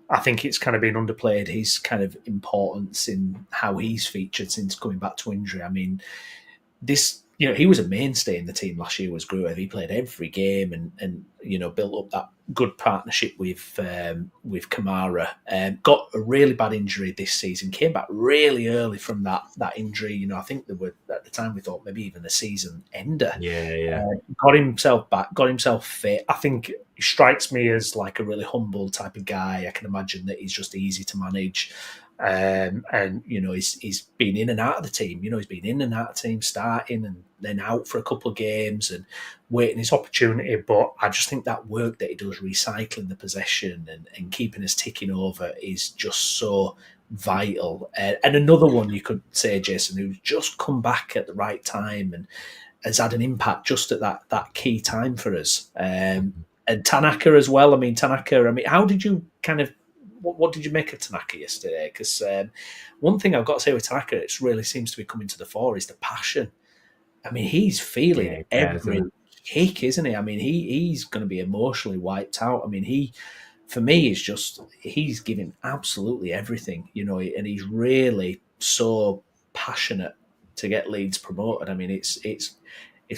I think it's kind of been underplayed, his kind of importance in how he's featured since coming back to injury. I mean, he was a mainstay in the team last year, was Gruev. He played every game and built up that good partnership with Kamara. Got a really bad injury this season. Came back really early from that injury. I think there were, at the time, we thought maybe even a season ender. Yeah. Got himself back, got himself fit. I think he strikes me as like a really humble type of guy. I can imagine that he's just easy to manage. He's been in and out of the team. He's been in and out of the team, starting and then out for a couple of games and waiting his opportunity. But I just think that work that he does, recycling the possession and keeping us ticking over, is just so vital. And another one you could say, Jason, who's just come back at the right time and has had an impact just at that key time for us. And Tanaka as well. How did you kind of, what did you make of Tanaka yesterday? Because one thing I've got to say with Tanaka, it really seems to be coming to the fore, is the passion. I mean, he's feeling every kick, isn't he? I mean, he's going to be emotionally wiped out. I mean, for me, he's giving absolutely everything, and he's really so passionate to get Leeds promoted. I mean, it's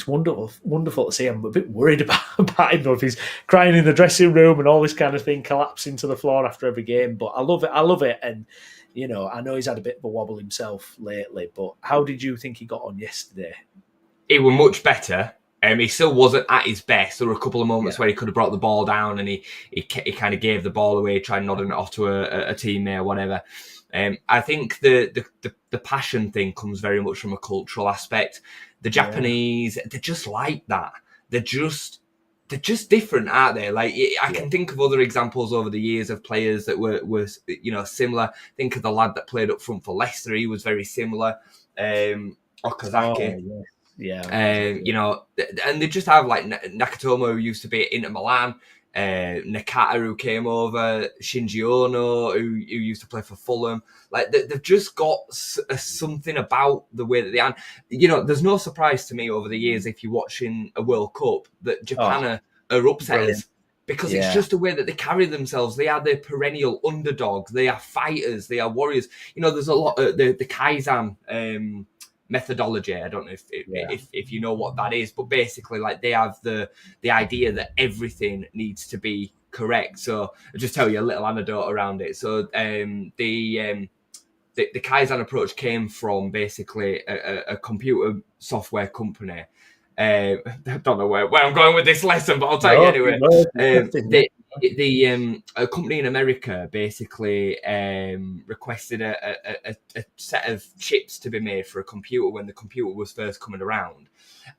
wonderful to see. I'm a bit worried about him, though, if he's crying in the dressing room and all this kind of thing, collapsing to the floor after every game. But I love it. And, I know he's had a bit of a wobble himself lately, but how did you think he got on yesterday? He was much better. He still wasn't at his best. There were a couple of moments where he could have brought the ball down and he kind of gave the ball away, tried nodding it off to a teammate or whatever. I think the passion thing comes very much from a cultural aspect. The Japanese, they're just like that. They're just different, aren't they? Like, I can think of other examples over the years of players that were similar. Think of the lad that played up front for Leicester. He was very similar. Okazaki. And they just have like Nakatomo, who used to be at Inter Milan, Nakata, who came over, Shinji Ono, who used to play for Fulham. Like, they've just got something about the way that they are. There's no surprise to me over the years, if you're watching a World Cup, that Japan are upsetters. Brilliant. Because it's just the way that they carry themselves. They are the perennial underdogs. They are fighters. They are warriors. There's a lot of the Kaizen methodology. I don't know if you know what that is, but basically, like, they have the idea that everything needs to be correct. So I'll just tell you a little anecdote around it. So the Kaizen approach came from basically a computer software company. I don't know where I'm going with this lesson, but I'll tell you anyway. A company in America basically requested a set of chips to be made for a computer when the computer was first coming around.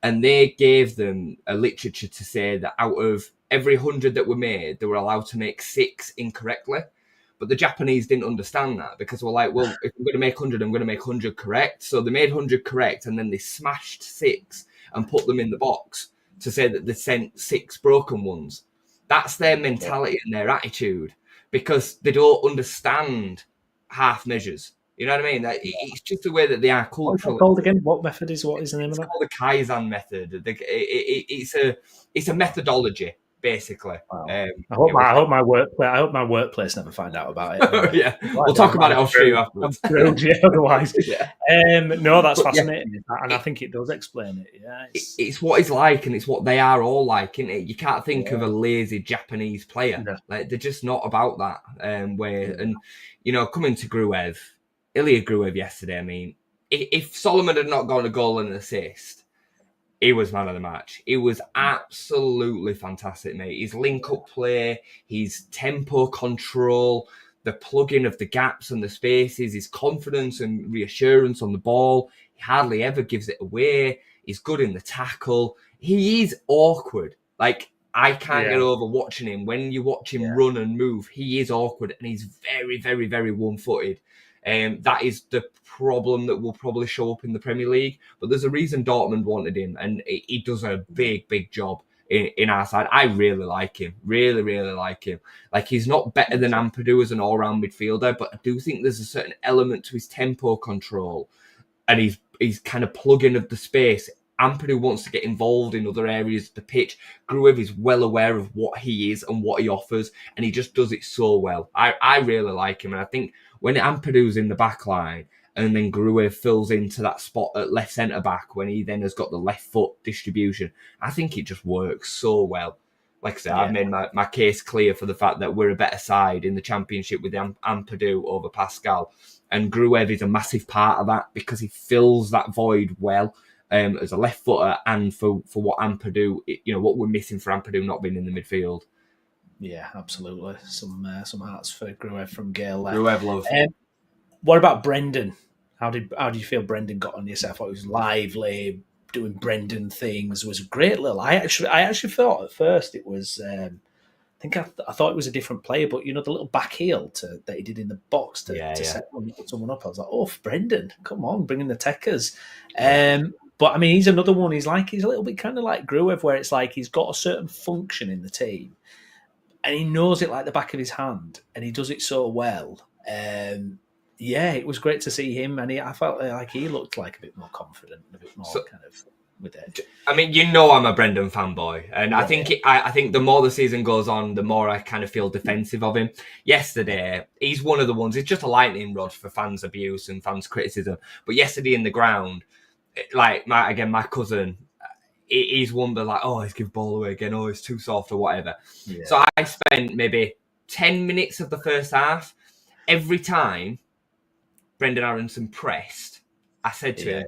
And they gave them a literature to say that out of every 100 that were made, they were allowed to make 6 incorrectly. But the Japanese didn't understand that, because they were like, well, if I'm going to make 100, I'm going to make 100 correct. So they made 100 correct, and then they smashed 6 and put them in the box to say that they sent 6 broken ones. That's their mentality and their attitude, because they don't understand half measures. You know what I mean? It's just the way that they are culturally. What's it called again? What method is? What is the name of that? It's called the Kaizen method. It's a methodology, basically. Wow. I hope my workplace never find out about it. Yeah, we'll talk about it. I'll show you afterwards. Otherwise, no, that's fascinating, and I think it does explain it. Yeah, it's what it's like, and it's what they are all like, isn't it? You can't think of a lazy Japanese player. No. Like, they're just not about that way. And coming to Gruev, Ilya Gruev yesterday. I mean, if Solomon had not gone a goal and an assist, he was man of the match. He was absolutely fantastic, mate. His link-up play, his tempo control, the plugging of the gaps and the spaces, his confidence and reassurance on the ball. He hardly ever gives it away. He's good in the tackle. He is awkward. Like, I can't get over watching him. When you watch him run and move, he is awkward, and he's very, very, very one-footed. That is the problem that will probably show up in the Premier League. But there's a reason Dortmund wanted him, and he does a big, big job in our side. I really like him. Really, really like him. Like, he's not better than Ampadu as an all-round midfielder, but I do think there's a certain element to his tempo control, and he's kind of plugging of the space. Ampadu wants to get involved in other areas of the pitch. Gruev is well aware of what he is and what he offers, and he just does it so well. I really like him, and I think when Ampadu's in the back line and then Gruev fills into that spot at left centre-back when he then has got the left foot distribution, I think it just works so well. Like I said, I've made my case clear for the fact that we're a better side in the Championship with Ampadu over Pascal, and Gruev is a massive part of that because he fills that void well. As a left footer, and for what Ampadu, what we're missing for Ampadu not being in the midfield. Yeah, absolutely. Some hearts for Gruev from Gale there. Gruev love. What about Brendan? How do you feel Brendan got on yourself? He was lively, doing Brendan things. It was a great little. I actually thought at first it was. I thought it was a different player, but the little back heel that he did in the box to set someone up. I was like, oh, Brendan, come on, bring in the techers. But I mean, he's another one. He's a little bit kind of like Gruev, where it's like he's got a certain function in the team, and he knows it like the back of his hand, and he does it so well. It was great to see him, and I felt like he looked like a bit more confident, a bit more kind of with it. I mean, I'm a Brendan fanboy, and I think the more the season goes on, the more I kind of feel defensive of him. Yesterday, he's one of the ones. It's just a lightning rod for fans' abuse and fans' criticism. But yesterday in the ground, like my cousin, he's one that like, oh, he's give ball away again, oh, he's too soft or whatever. Yeah. So I spent maybe 10 minutes of the first half. Every time Brendan Aaronson pressed, I said to him,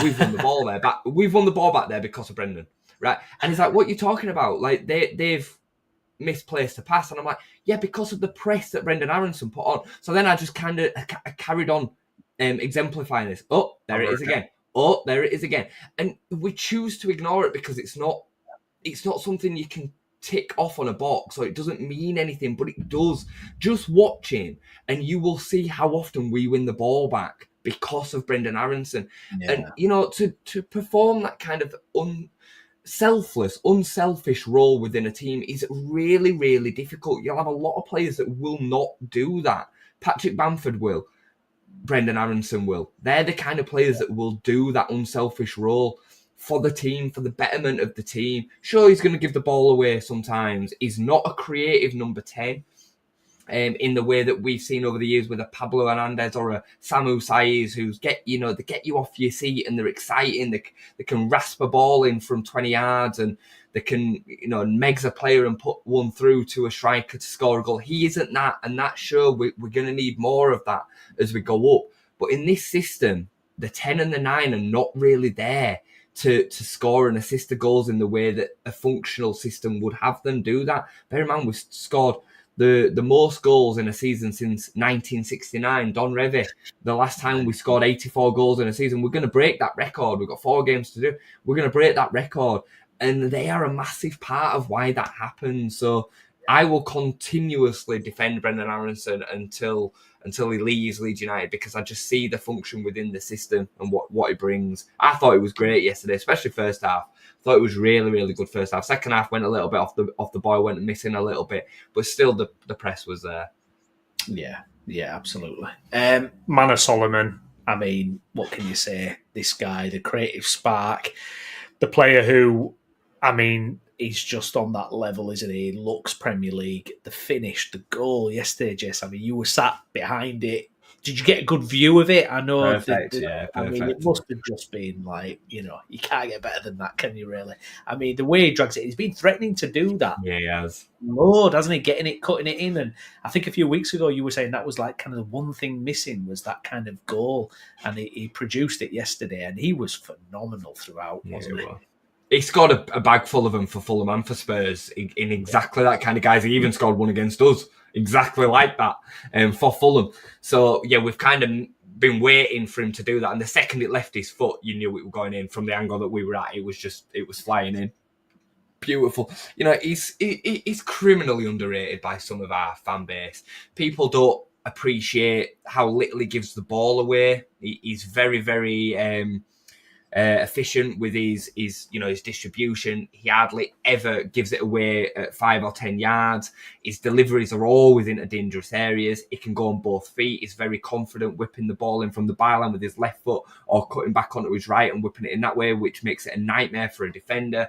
we've won the ball there, but we've won the ball back there because of Brendan. right? And he's like, what are you talking about? Like, they've misplaced a pass. And I'm like, yeah, because of the press that Brendan Aaronson put on. So then I just kind of carried on exemplifying this. Oh, there it is again. Oh, there it is again. And we choose to ignore it because it's not something you can tick off on a box, or it doesn't mean anything, but it does. Just watching, and you will see how often we win the ball back because of Brendan Aaronson. And, you know, to perform that kind of unselfish role within a team is really, really difficult. You'll have a lot of players that will not do that. Patrick Bamford will. Brendan Aaronson will. They're the kind of players that will do that unselfish role for the team, for the betterment of the team. Sure, he's going to give the ball away sometimes. He's not a creative number 10 in the way that we've seen over the years with a Pablo Hernandez or a Samu Saiz, who's they get you off your seat and they're exciting. They can rasp a ball in from 20 yards and they can, megs a player and put one through to a striker to score a goal. He isn't that, and that's sure we're going to need more of that as we go up. But in this system, the 10 and the 9 are not really there to score and assist the goals in the way that a functional system would have them do that. Bear in mind, we've scored the most goals in a season since 1969. Don Revie, the last time we scored 84 goals in a season. We're going to break that record. We've got 4 games to do. We're going to break that record. And they are a massive part of why that happens. So I will continuously defend Brendan Aaronson until he leaves Leeds United, because I just see the function within the system and what it brings. I thought it was great yesterday, especially first half. I thought it was really, really good first half. Second half went a little bit off the boil, went missing a little bit, but still the press was there. Yeah, absolutely. Manor Solomon, I mean, what can you say? This guy, the creative spark, the player who, I mean, he's just on that level, isn't he? He looks Premier League. The finish, the goal yesterday, Jess. I mean, you were sat behind it. Did you get a good view of it? I know. Perfect, perfect. I mean, it must have just been like, you can't get better than that, can you really? I mean, the way he drags it, he's been threatening to do that. Yeah, he has. Lord, hasn't he? Getting it, cutting it in. And I think a few weeks ago you were saying that was like kind of the one thing missing was that kind of goal. And he produced it yesterday, and he was phenomenal throughout, wasn't he? He scored a bag full of them for Fulham and for Spurs in exactly that kind of guys. He even scored one against us, exactly like that, for Fulham. So, yeah, we've kind of been waiting for him to do that. And the second it left his foot, you knew it was going in from the angle that we were at. It was flying in. Beautiful. He's criminally underrated by some of our fan base. People don't appreciate how little he gives the ball away. He's very, very efficient with his distribution. He hardly ever gives it away at 5 or 10 yards. His deliveries are always into dangerous areas. He can go on both feet. He's very confident whipping the ball in from the byline with his left foot or cutting back onto his right and whipping it in that way, which makes it a nightmare for a defender.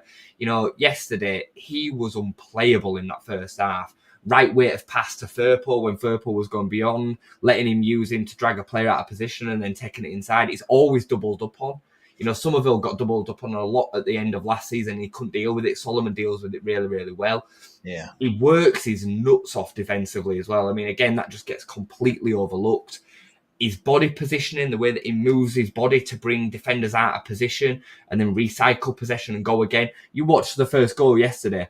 Yesterday he was unplayable in that first half. Right weight of pass to Firpo when Firpo was going beyond, letting him use him to drag a player out of position and then taking it inside. He's always doubled up on. Somerville got doubled up on a lot at the end of last season. He couldn't deal with it. Solomon deals with it really, really well. Yeah. He works his nuts off defensively as well. I mean, again, that just gets completely overlooked. His body positioning, the way that he moves his body to bring defenders out of position and then recycle possession and go again. You watched the first goal yesterday.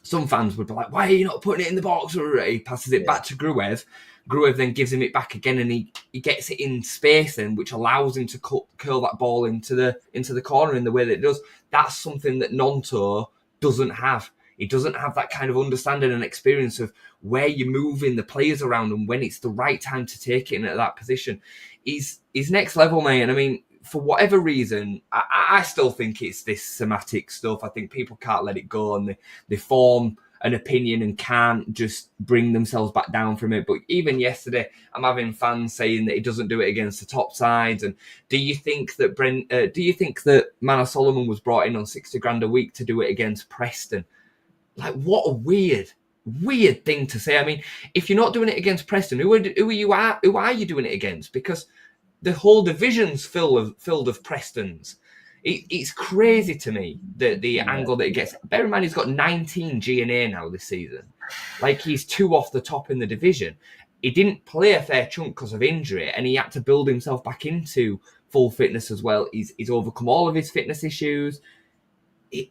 Some fans would be like, why are you not putting it in the box? Or he passes it back to Gruev. Gruev then gives him it back again, and he gets it in space then, which allows him to curl that ball into the corner in the way that it does. That's something that Nonto doesn't have. He doesn't have that kind of understanding and experience of where you're moving the players around and when it's the right time to take it in at that position. He's next level, mate. And I mean, for whatever reason, I still think it's this somatic stuff. I think people can't let it go, and they form an opinion and can't just bring themselves back down from it. But even yesterday, I'm having fans saying that he doesn't do it against the top sides. And do you think that Manor Solomon was brought in on 60 grand a week to do it against Preston? Like, what a weird thing to say. I mean, if you're not doing it against Preston, who are you doing it against? Because the whole division's filled of Prestons. It's crazy to me, the angle that he gets. Bear in mind, he's got 19 G&A now this season. Like, he's 2 off the top in the division. He didn't play a fair chunk because of injury, and he had to build himself back into full fitness as well. He's overcome all of his fitness issues.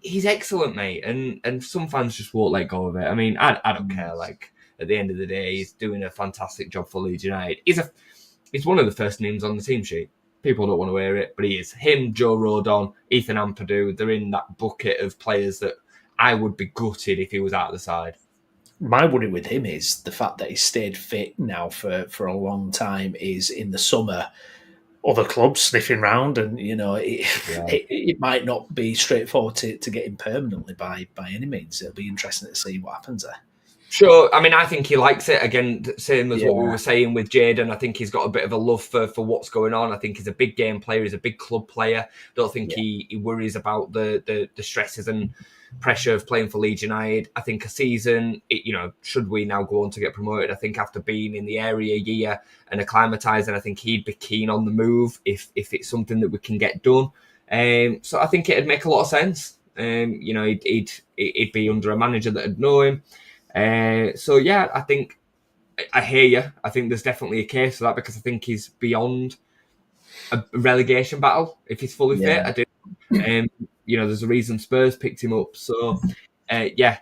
he's excellent, mate, and some fans just won't let go of it. I mean, I don't care. Like, at the end of the day, he's doing a fantastic job for Leeds United. He's one of the first names on the team sheet. People don't want to hear it, but he is. Him, Joe Rodon, Ethan Ampadu, they're in that bucket of players that I would be gutted if he was out of the side. My worry with him is the fact that he's stayed fit now for a long time. Is in the summer, other clubs sniffing round, and it might not be straightforward to get him permanently by any means. It'll be interesting to see what happens there. Sure. I mean, I think he likes it. Again, same as what we were saying with Jayden. I think he's got a bit of a love for what's going on. I think he's a big game player. He's a big club player. I don't think he worries about the stresses and pressure of playing for Leeds United. I think a season, should we now go on to get promoted, I think after being in the area a year and acclimatising, I think he'd be keen on the move if it's something that we can get done. So I think it'd make a lot of sense. He'd be under a manager that would know him. I think I hear you. I think there's definitely a case for that because I think he's beyond a relegation battle if he's fully fit. I do. There's a reason Spurs picked him up. So, it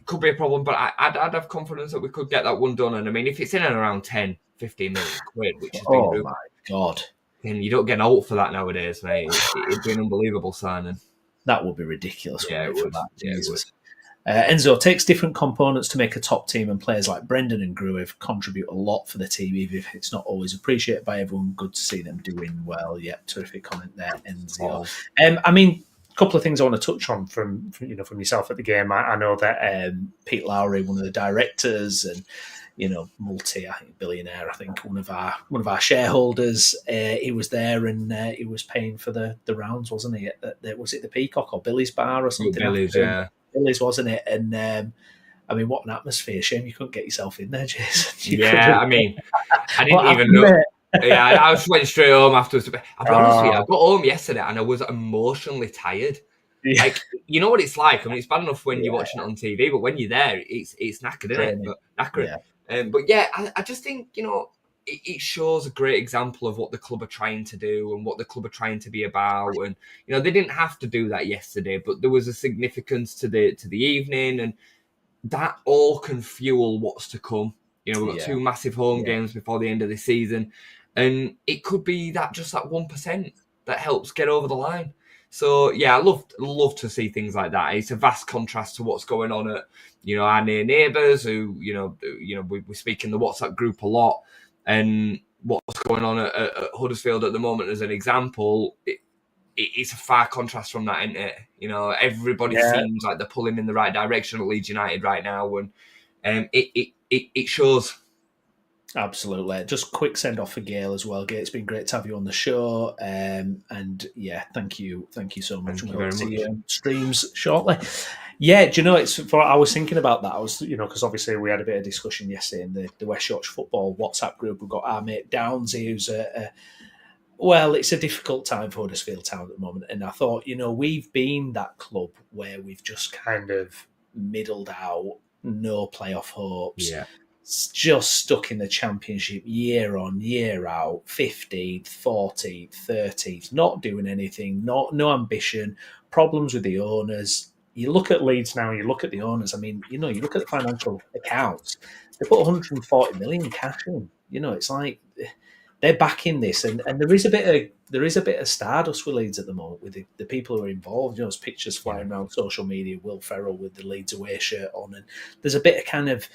could be a problem, but I'd have confidence that we could get that one done. And I mean, if it's in and around 10, 15 million quid, which is my God, then you don't get an alt for that nowadays, mate. It'd be an unbelievable signing. That would be ridiculous. Yeah, it would. Jesus. Enzo takes different components to make a top team, and players like Brendan and Gruev contribute a lot for the team, even if it's not always appreciated by everyone. Good to see them doing well. Yeah, terrific comment there, Enzo. I mean, a couple of things I want to touch on from yourself at the game. I know that Pete Lowry, one of the directors, and multi-billionaire, I think one of our shareholders, he was there and he was paying for the rounds, wasn't he? Was it the Peacock or Billy's Bar or something? Billy's, yeah. Billy's, wasn't it? And I mean, what an atmosphere! Shame you couldn't get yourself in there, Jason. I mean, I didn't even know. Yeah, I just went straight home afterwards. I'll be honest with you, I got home yesterday and I was emotionally tired. Yeah. Like, you know what it's like. I mean, it's bad enough when you're watching it on TV, but when you're there, it's knackered, isn't it? Knackered. Yeah. I just think, it shows a great example of what the club are trying to do and what the club are trying to be about. And they didn't have to do that yesterday, but there was a significance to the evening, and that all can fuel what's to come. We've got two massive home games before the end of the season, and it could be just that 1% that helps get over the line. So I love to see things like that. It's a vast contrast to what's going on at our near neighbours who we speak in the WhatsApp group a lot. And what's going on at Huddersfield at the moment, as an example, it's a far contrast from that, isn't it? Everybody seems like they're pulling in the right direction at Leeds United right now, and it shows. Absolutely. Just quick send off for Gail as well. Gail, it's been great to have you on the show, and thank you so much. Thank you very much. Streams shortly. Yeah, do you know, I was thinking about that. I was, because obviously we had a bit of discussion yesterday in the West Yorkshire Football WhatsApp group. We've got our mate Downsy, who's it's a difficult time for Huddersfield Town at the moment. And I thought, we've been that club where we've just kind of middled out, no playoff hopes. Yeah. Just stuck in the Championship year on, year out, 15th, 14th, 13th, not doing anything, no ambition, problems with the owners. You look at Leeds now, you look at the owners. I mean, you look at the financial accounts. They put 140 million cash in. It's like they're backing this, and there is a bit of stardust with Leeds at the moment with the people who are involved. There's pictures flying around social media. Will Ferrell with the Leeds away shirt on, and there's a bit of kind of,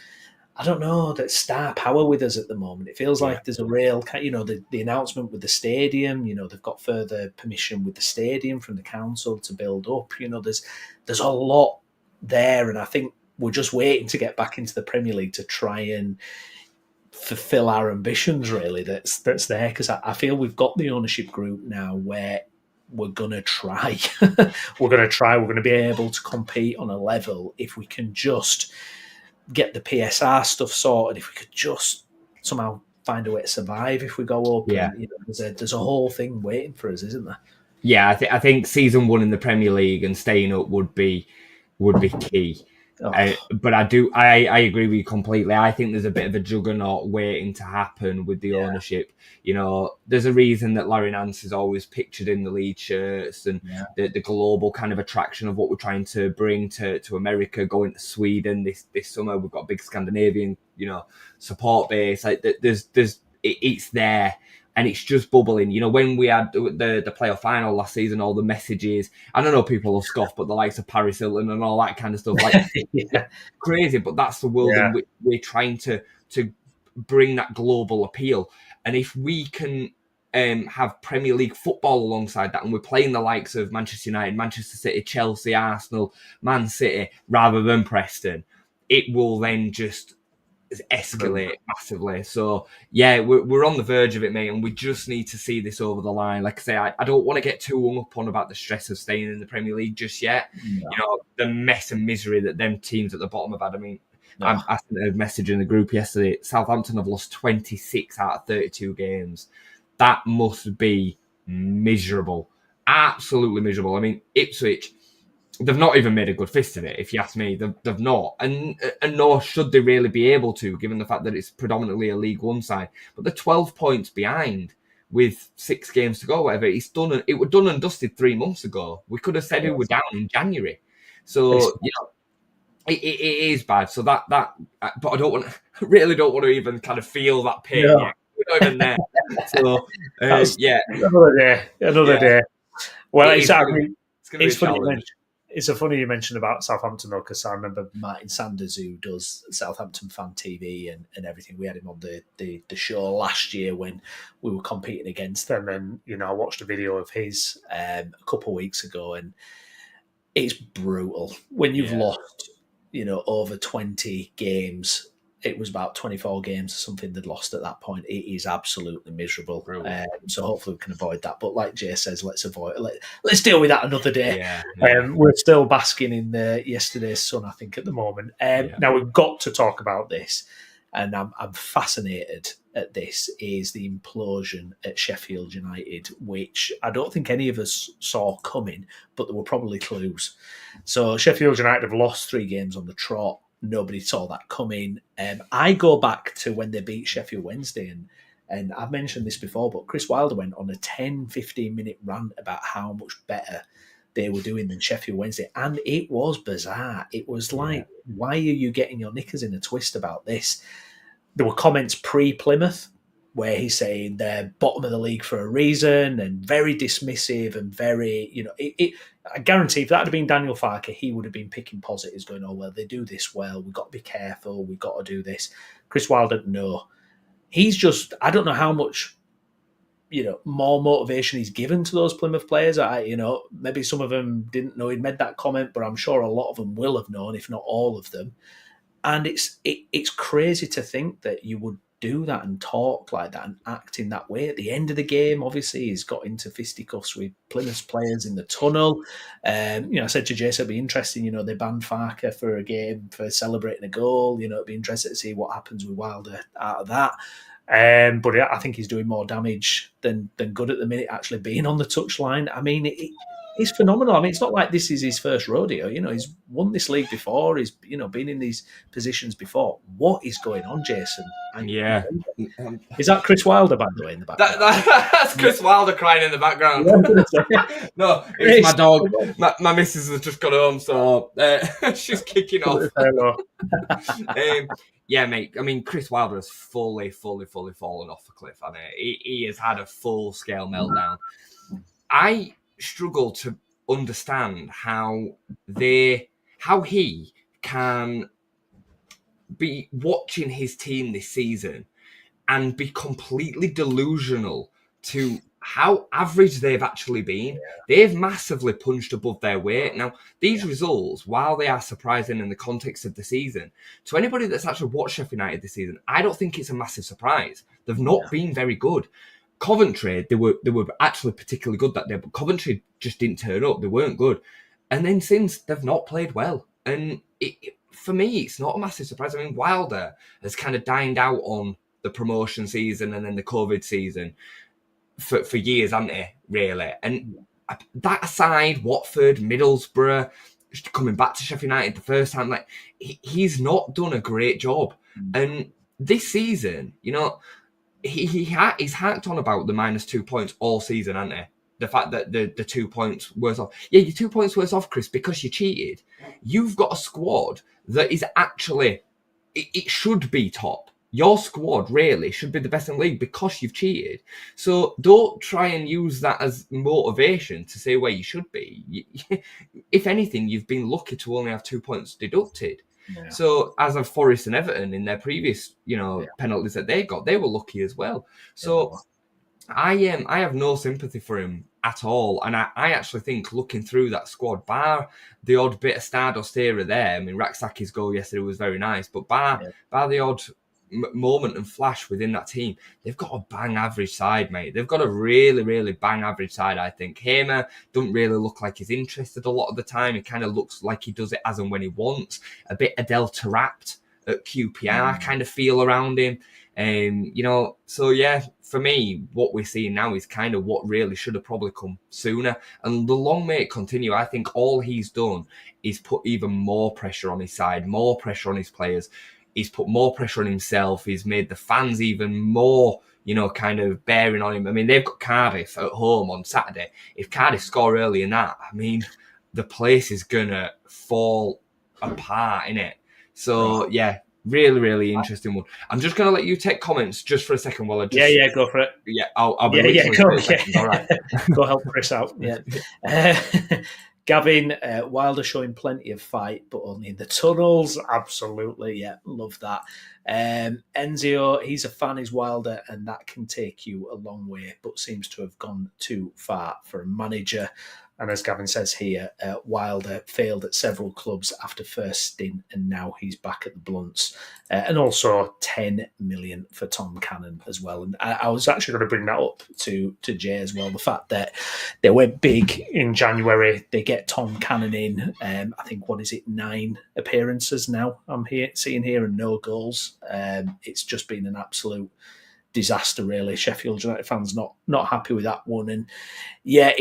I don't know, that star power with us at the moment. It feels like there's a real, the announcement with the stadium, they've got further permission with the stadium from the council to build up. There's a lot there, and I think we're just waiting to get back into the Premier League to try and fulfill our ambitions, really, that's there, because I feel we've got the ownership group now where we're going to try. We're going to be able to compete on a level if we can just get the PSR stuff sorted, if we could just somehow find a way to survive if we go up. Yeah. And, there's a whole thing waiting for us, isn't there? Yeah, I think season 1 in the Premier League and staying up would be key. But I agree with you completely. I think there's a bit of a juggernaut waiting to happen with the ownership. You know, there's a reason that Larry Nance is always pictured in the Leeds shirts, and the global kind of attraction of what we're trying to bring to America, going to Sweden this summer. We've got a big Scandinavian, support base. Like it's there. And it's just bubbling. You know, when we had the playoff final last season, all the messages, I don't know, people will scoff, but the likes of Paris Hilton and all that kind of stuff, like crazy. But that's the world in which we're trying to bring that global appeal. And if we can have Premier League football alongside that, and we're playing the likes of Manchester United, Manchester City, Chelsea, Arsenal, Man City, rather than Preston, it will then just escalate massively. So we're on the verge of it, mate, and we just need to see this over the line. Like I say, I don't want to get too hung up on about the stress of staying in the Premier League just yet. You know, the mess and misery that them teams at the bottom have had. I mean, I sent a message in the group yesterday. Southampton have lost 26 out of 32 games. That must be miserable, absolutely miserable. I mean, Ipswich, they've not even made a good fist of it, if you ask me. They've not. And nor should they really be able to, given the fact that it's predominantly a League One side. But they're 12 points behind with 6 games to go, whatever. It was done and dusted 3 months ago. We could have said who were down in January. So, it is bad. So that but I really don't want to even kind of feel that pain yet. We're not even there. So, Another day. Well, it's funny. It's a funny you mentioned about Southampton, though, because I remember Martin Sanders, who does Southampton Fan TV and everything. We had him on the show last year when we were competing against them. And, I watched a video of his a couple of weeks ago, and it's brutal. When you've lost, over 20 games, it was about 24 games or something they'd lost at that point. It is absolutely miserable. So hopefully we can avoid that. But like Jay says, let's deal with that another day. We're still basking in yesterday's sun, I think, at the moment. Now we've got to talk about this, and I'm fascinated at this, is the implosion at Sheffield United, which I don't think any of us saw coming, but there were probably clues. So Sheffield United have lost 3 games on the trot. Nobody saw that coming. I go back to when they beat Sheffield Wednesday, and I've mentioned this before, but Chris Wilder went on a 10-15 minute rant about how much better they were doing than Sheffield Wednesday, and it was bizarre. It was like, why are you getting your knickers in a twist about this? There were comments pre-Plymouth where he's saying they're bottom of the league for a reason, and very dismissive and very, I guarantee if that had been Daniel Farke, he would have been picking positives, going, oh, well, they do this well, we've got to be careful, we've got to do this. Chris Wilder, no. He's just, I don't know how much, more motivation he's given to those Plymouth players. Maybe some of them didn't know he'd made that comment, but I'm sure a lot of them will have known, if not all of them. And it's crazy to think that you would do that and talk like that and act in that way. At the end of the game, obviously, he's got into fisticuffs with Plymouth players in the tunnel. I said to Jason, it'd be interesting, they banned Farke for a game for celebrating a goal. It'd be interesting to see what happens with Wilder out of that. But I think he's doing more damage than good at the minute, actually being on the touchline. I mean, it's phenomenal. I mean, it's not like this is his first rodeo. He's won this league before. He's, been in these positions before. What is going on, Jason? Is that Chris Wilder, by the way, in the background? That's Chris Wilder crying in the background. No, it's my dog. My missus has just got home, so she's kicking off. Mate. I mean, Chris Wilder has fully fallen off the cliff. I mean, he has had a full-scale meltdown. I struggle to understand how he can be watching his team this season and be completely delusional to how average they've actually been. They've massively punched above their weight. Now, these results, while they are surprising in the context of the season, to anybody that's actually watched Sheffield United this season, I don't think it's a massive surprise. They've not been very good. Coventry, they were actually particularly good that day, but Coventry just didn't turn up. They weren't good. And then since, they've not played well. And for me, it's not a massive surprise. I mean, Wilder has kind of dined out on the promotion season and then the COVID season for years, hasn't he, really? And that aside, Watford, Middlesbrough, coming back to Sheffield United the first time. Like, he's not done a great job. And this season, you know, he's hacked on about the -2 points all season, hasn't he? The fact that the 2 points worse off. Yeah, you're 2 points worse off, Chris, because you cheated. You've got a squad that is actually, it should be top. Your squad really should be the best in the league because you've cheated. So don't try and use that as motivation to say where you should be. If anything, you've been lucky to only have 2 points deducted. Yeah. So as of Forest and Everton in their previous, penalties that they got, they were lucky as well. So I have no sympathy for him at all. And I actually think looking through that squad, bar the odd bit of stardust here or there, I mean, Raksaki's goal yesterday was very nice, but bar the odd moment and flash within that team, they've got a bang average side, mate. They've got a really, really bang average side, I think. Hamer doesn't really look like he's interested a lot of the time. He kind of looks like he does it as and when he wants. A bit Adel Taarabt at QPR kind of feel around him. So yeah, for me, what we're seeing now is kind of what really should have probably come sooner. And the long may it continue, I think all he's done is put even more pressure on his side, more pressure on his players. He's put more pressure on himself. He's made the fans even more, kind of bearing on him. I mean, they've got Cardiff at home on Saturday. If Cardiff score early in that, I mean, the place is going to fall apart, innit? So, yeah, really, really interesting one. I'm just going to let you take comments just for a second while I just... Yeah, go for it. Yeah, I'll be All right. Go help Chris out. Yeah. Gavin, Wilder showing plenty of fight, but only in the tunnels. Absolutely, yeah, love that. Enzio, he's a fan, is Wilder, and that can take you a long way, but seems to have gone too far for a manager. And as Gavin says here, Wilder failed at several clubs after first stint, and now he's back at the Blunts. And also 10 million for Tom Cannon as well. And I was actually going to bring that up to Jay as well. The fact that they went big in January, they get Tom Cannon in. I think, 9 appearances now I'm seeing here, and no goals. It's just been an absolute disaster, really. Sheffield United fans not happy with that one. And yeah,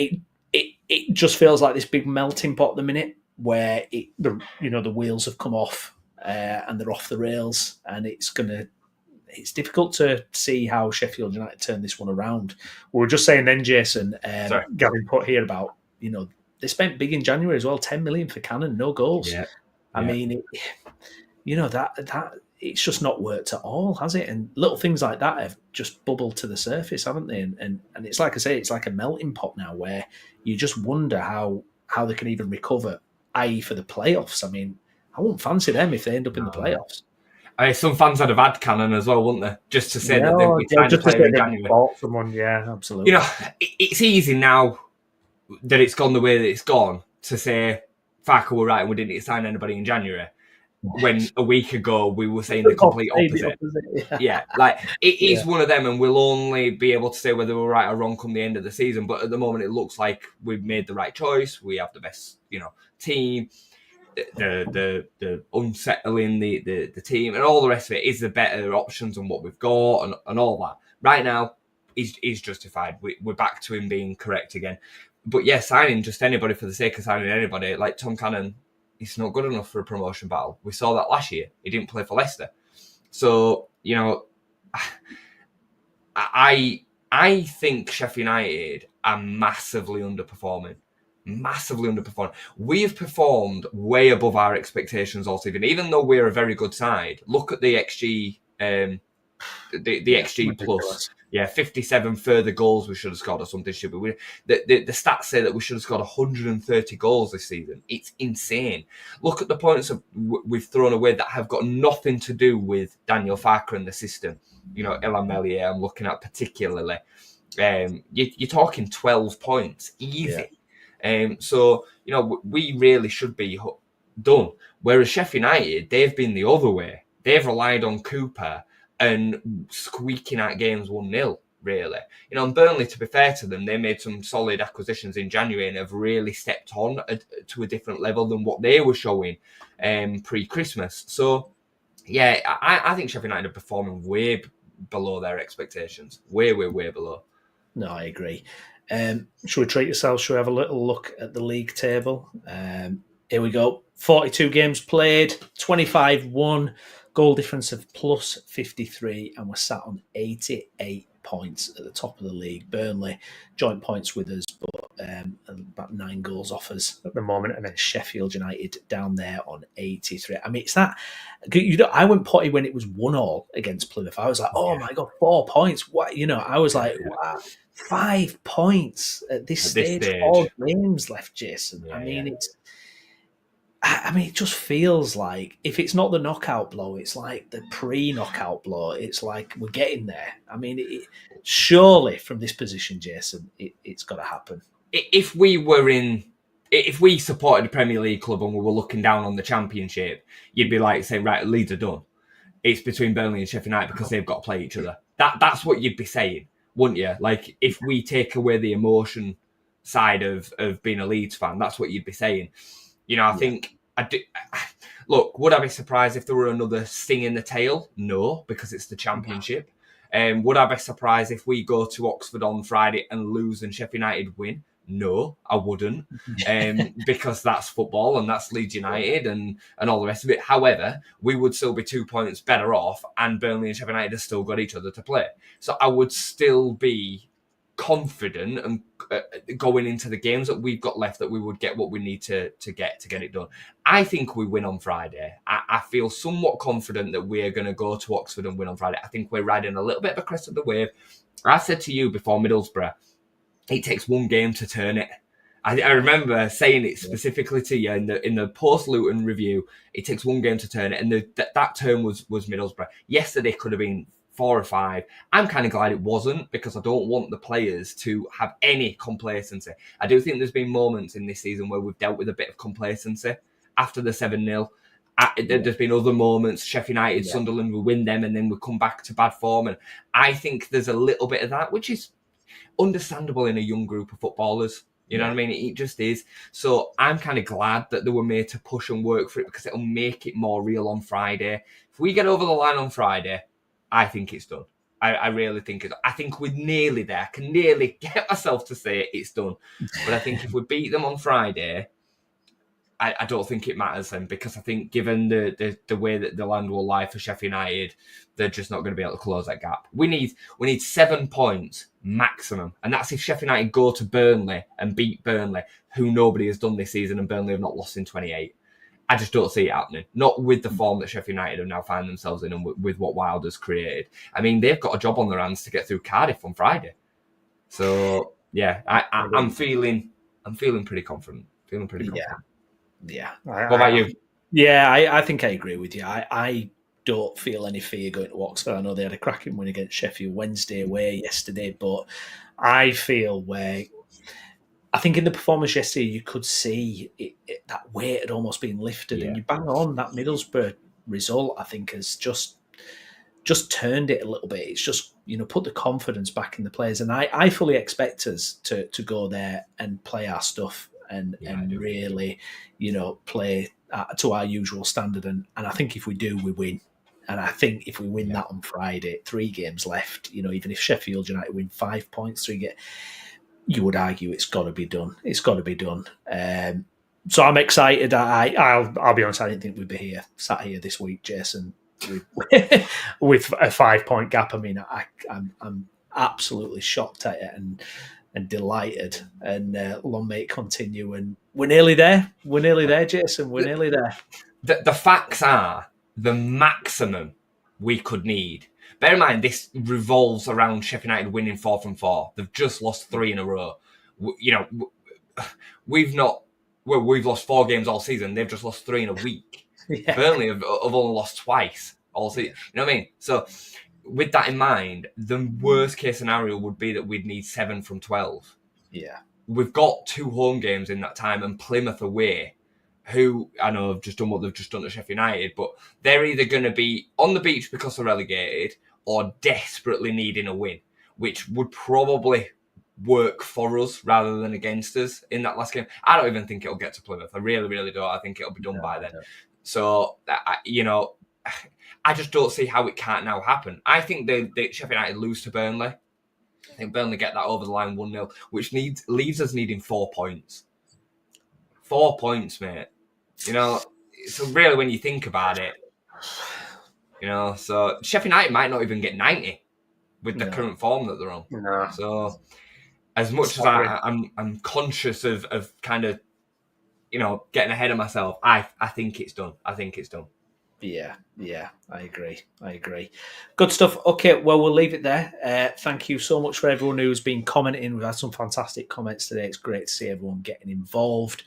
it just feels like this big melting pot at the minute where the wheels have come off and they're off the rails, and it's difficult to see how Sheffield United turn this one around. We were just saying then, Jason, Gavin put here about, they spent big in January as well, 10 million for Cannon, no goals. Yeah. I mean, that it's just not worked at all, has it? And little things like that have just bubbled to the surface, haven't they? And it's like I say, it's like a melting pot now where you just wonder how they can even recover, i.e. for the playoffs. I mean, I wouldn't fancy them if they end up in the playoffs. Some fans would have had Cannon as well, wouldn't they? Just to say that they'd be trying to play in January. Bought someone, yeah, absolutely. It's easy now that it's gone the way that it's gone to say, Farker were right and we didn't need to sign anybody in January. When a week ago we were saying the complete opposite. Yeah, like it is one of them, and we'll only be able to say whether we're right or wrong come the end of the season. But at the moment, it looks like we've made the right choice. We have the best, team. The unsettling the team and all the rest of it is the better options on what we've got and all that. Right now, he's justified. We're back to him being correct again. But yeah, signing just anybody for the sake of signing anybody, like Tom Cannon, it's not good enough for a promotion battle. We saw that last year. He didn't play for Leicester. So, I think Sheffield United are massively underperforming. We've performed way above our expectations all season, even though we're a very good side. Look at the XG, the XG plus. Yeah, 57 further goals we should have scored or something stupid. The stats say that we should have scored 130 goals this season. It's insane. Look at the points we've thrown away that have got nothing to do with Daniel Farker and the system. Elan Melier I'm looking at particularly. You're talking 12 points, easy. Yeah. So, we really should be done. Whereas Sheffield United, they've been the other way. They've relied on Cooper and squeaking out games 1-0, really. And Burnley, to be fair to them, they made some solid acquisitions in January and have really stepped on to a different level than what they were showing pre-Christmas. So, yeah, I think Sheffield United are performing way below their expectations. Way below. No, I agree. Should we treat yourselves? Should we have a little look at the league table? Here we go. 42 games played, 25 won, goal difference of plus 53, and we're sat on 88 points at the top of the league. Burnley joint points with us, but about 9 goals off us at the moment, and then Sheffield United down there on 83. I mean, it's that. I went potty when it was 1-1 against Plymouth. I was like, oh my god, 4 points! What I was like, wow, 5 points at this stage. 4 games left, Jason. I mean, it just feels like if it's not the knockout blow, it's like the pre-knockout blow. It's like we're getting there. I mean, surely from this position, Jason, it's got to happen. If we supported a Premier League club and we were looking down on the Championship, you'd be like saying, right, Leeds are done. It's between Burnley and Sheffield United because they've got to play each other. That's what you'd be saying, wouldn't you? Like, if we take away the emotion side of being a Leeds fan, that's what you'd be saying. I think look, would I be surprised if there were another sting in the tail? No, because it's the Championship. Would I be surprised if we go to Oxford on Friday and lose and Sheffield United win? No, I wouldn't, because that's football and that's Leeds United and all the rest of it. However, we would still be 2 points better off, and Burnley and Sheffield United have still got each other to play. So I would still be confident and going into the games that we've got left that we would get what we need to get it done. I think we win on Friday. I feel somewhat confident that we're going to go to Oxford and win on Friday. I think we're riding a little bit of a crest of the wave. I said to you before Middlesbrough, it takes 1 game to turn it. I remember saying it specifically to you in the post-Luton review. It takes 1 game to turn it, and that turn was Middlesbrough. Yesterday could have been 4 or 5. I'm kind of glad it wasn't, because I don't want the players to have any complacency. I do think there's been moments in this season where we've dealt with a bit of complacency after the 7-0. There's been other moments, Sheffield United, Sunderland, we win them and then we come back to bad form. And I think there's a little bit of that, which is understandable in a young group of footballers. You know what I mean? It just is. So I'm kind of glad that they were made to push and work for it, because it'll make it more real on Friday. If we get over the line on Friday, I think it's done. I really think it's done. I think we're nearly there. I can nearly get myself to say it's done. But I think if we beat them on Friday, I don't think it matters then, because I think given the way that the land will lie for Sheffield United, they're just not going to be able to close that gap. We need 7 points maximum, and that's if Sheffield United go to Burnley and beat Burnley, who nobody has done this season, and Burnley have not lost in 28. I just don't see it happening. Not with the form that Sheffield United have now found themselves in, and with what Wilder's created. I mean, they've got a job on their hands to get through Cardiff on Friday. So yeah, I'm feeling pretty confident. Yeah. What about you? Yeah, I think I agree with you. I don't feel any fear going to Oxford. I know they had a cracking win against Sheffield Wednesday away yesterday, but I feel I think in the performance yesterday, you could see that weight had almost been lifted, and you bang on that Middlesbrough result. I think has just turned it a little bit. It's just put the confidence back in the players, and I fully expect us to go there and play our stuff and really play to our usual standard. And I think if we do, we win. And I think if we win that on Friday, 3 games left. Even if Sheffield United win 5 points, 3 games. You would argue it's got to be done. It's got to be done. So I'm excited. I'll be honest, I didn't think we'd be sat here this week, Jason, with a 5 point gap. I mean, I'm absolutely shocked at it and delighted. And long may it continue. And we're nearly there. We're nearly there, Jason. We're nearly there. The facts are the maximum we could need. Bear in mind, this revolves around Sheffield United winning 4 from 4. They've just lost 3 in a row. We've lost 4 games all season. They've just lost 3 in a week. Burnley have only lost twice all season. You know what I mean? So with that in mind, the worst case scenario would be that we'd need 7 from 12. Yeah. We've got 2 home games in that time, and Plymouth away, who I know have just done what they've just done to Sheffield United, but they're either going to be on the beach because they're relegated or desperately needing a win, which would probably work for us rather than against us in that last game. I don't even think it'll get to Plymouth. I really, really don't. I think it'll be done by then. So, I just don't see how it can't now happen. I think the Sheffield United lose to Burnley. I think Burnley get that over the line 1-0, which leaves us needing 4 points. 4 points, mate. You know, so really when you think about it, you know, so Sheffield United might not even get 90 with the current form that they're on. No. So as much as I'm conscious of kind of, you know, getting ahead of myself, I think it's done. I think it's done. Yeah, I agree. Good stuff. Okay, well, we'll leave it there. Thank you so much for everyone who's been commenting. We've had some fantastic comments today. It's great to see everyone getting involved.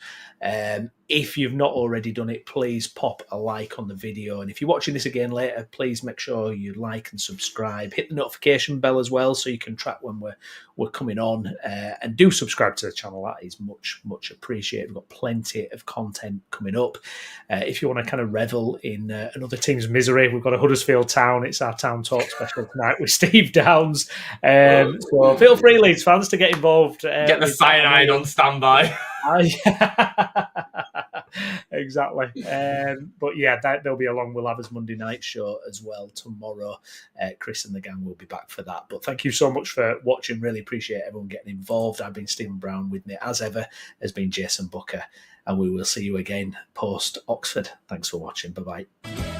If you've not already done it, please pop a like on the video. And if you're watching this again later, please make sure you like and subscribe. Hit the notification bell as well so you can track when we're coming on. And do subscribe to the channel. That is much appreciated. We've got plenty of content coming up. If you want to kind of revel in another team's misery, we've got a Huddersfield Town. It's our Town Talk special tonight with Steve Downs. So feel free, Leeds fans, to get involved. Get the cyanide on standby. Exactly. But yeah, there'll be a long We'll Have Us Monday night show as well tomorrow. Chris and the gang will be back for that. But thank you so much for watching. Really appreciate everyone getting involved. I've been Stephen Brown. With me, as ever, has been Jason Booker. And we will see you again post Oxford. Thanks for watching. Bye-bye.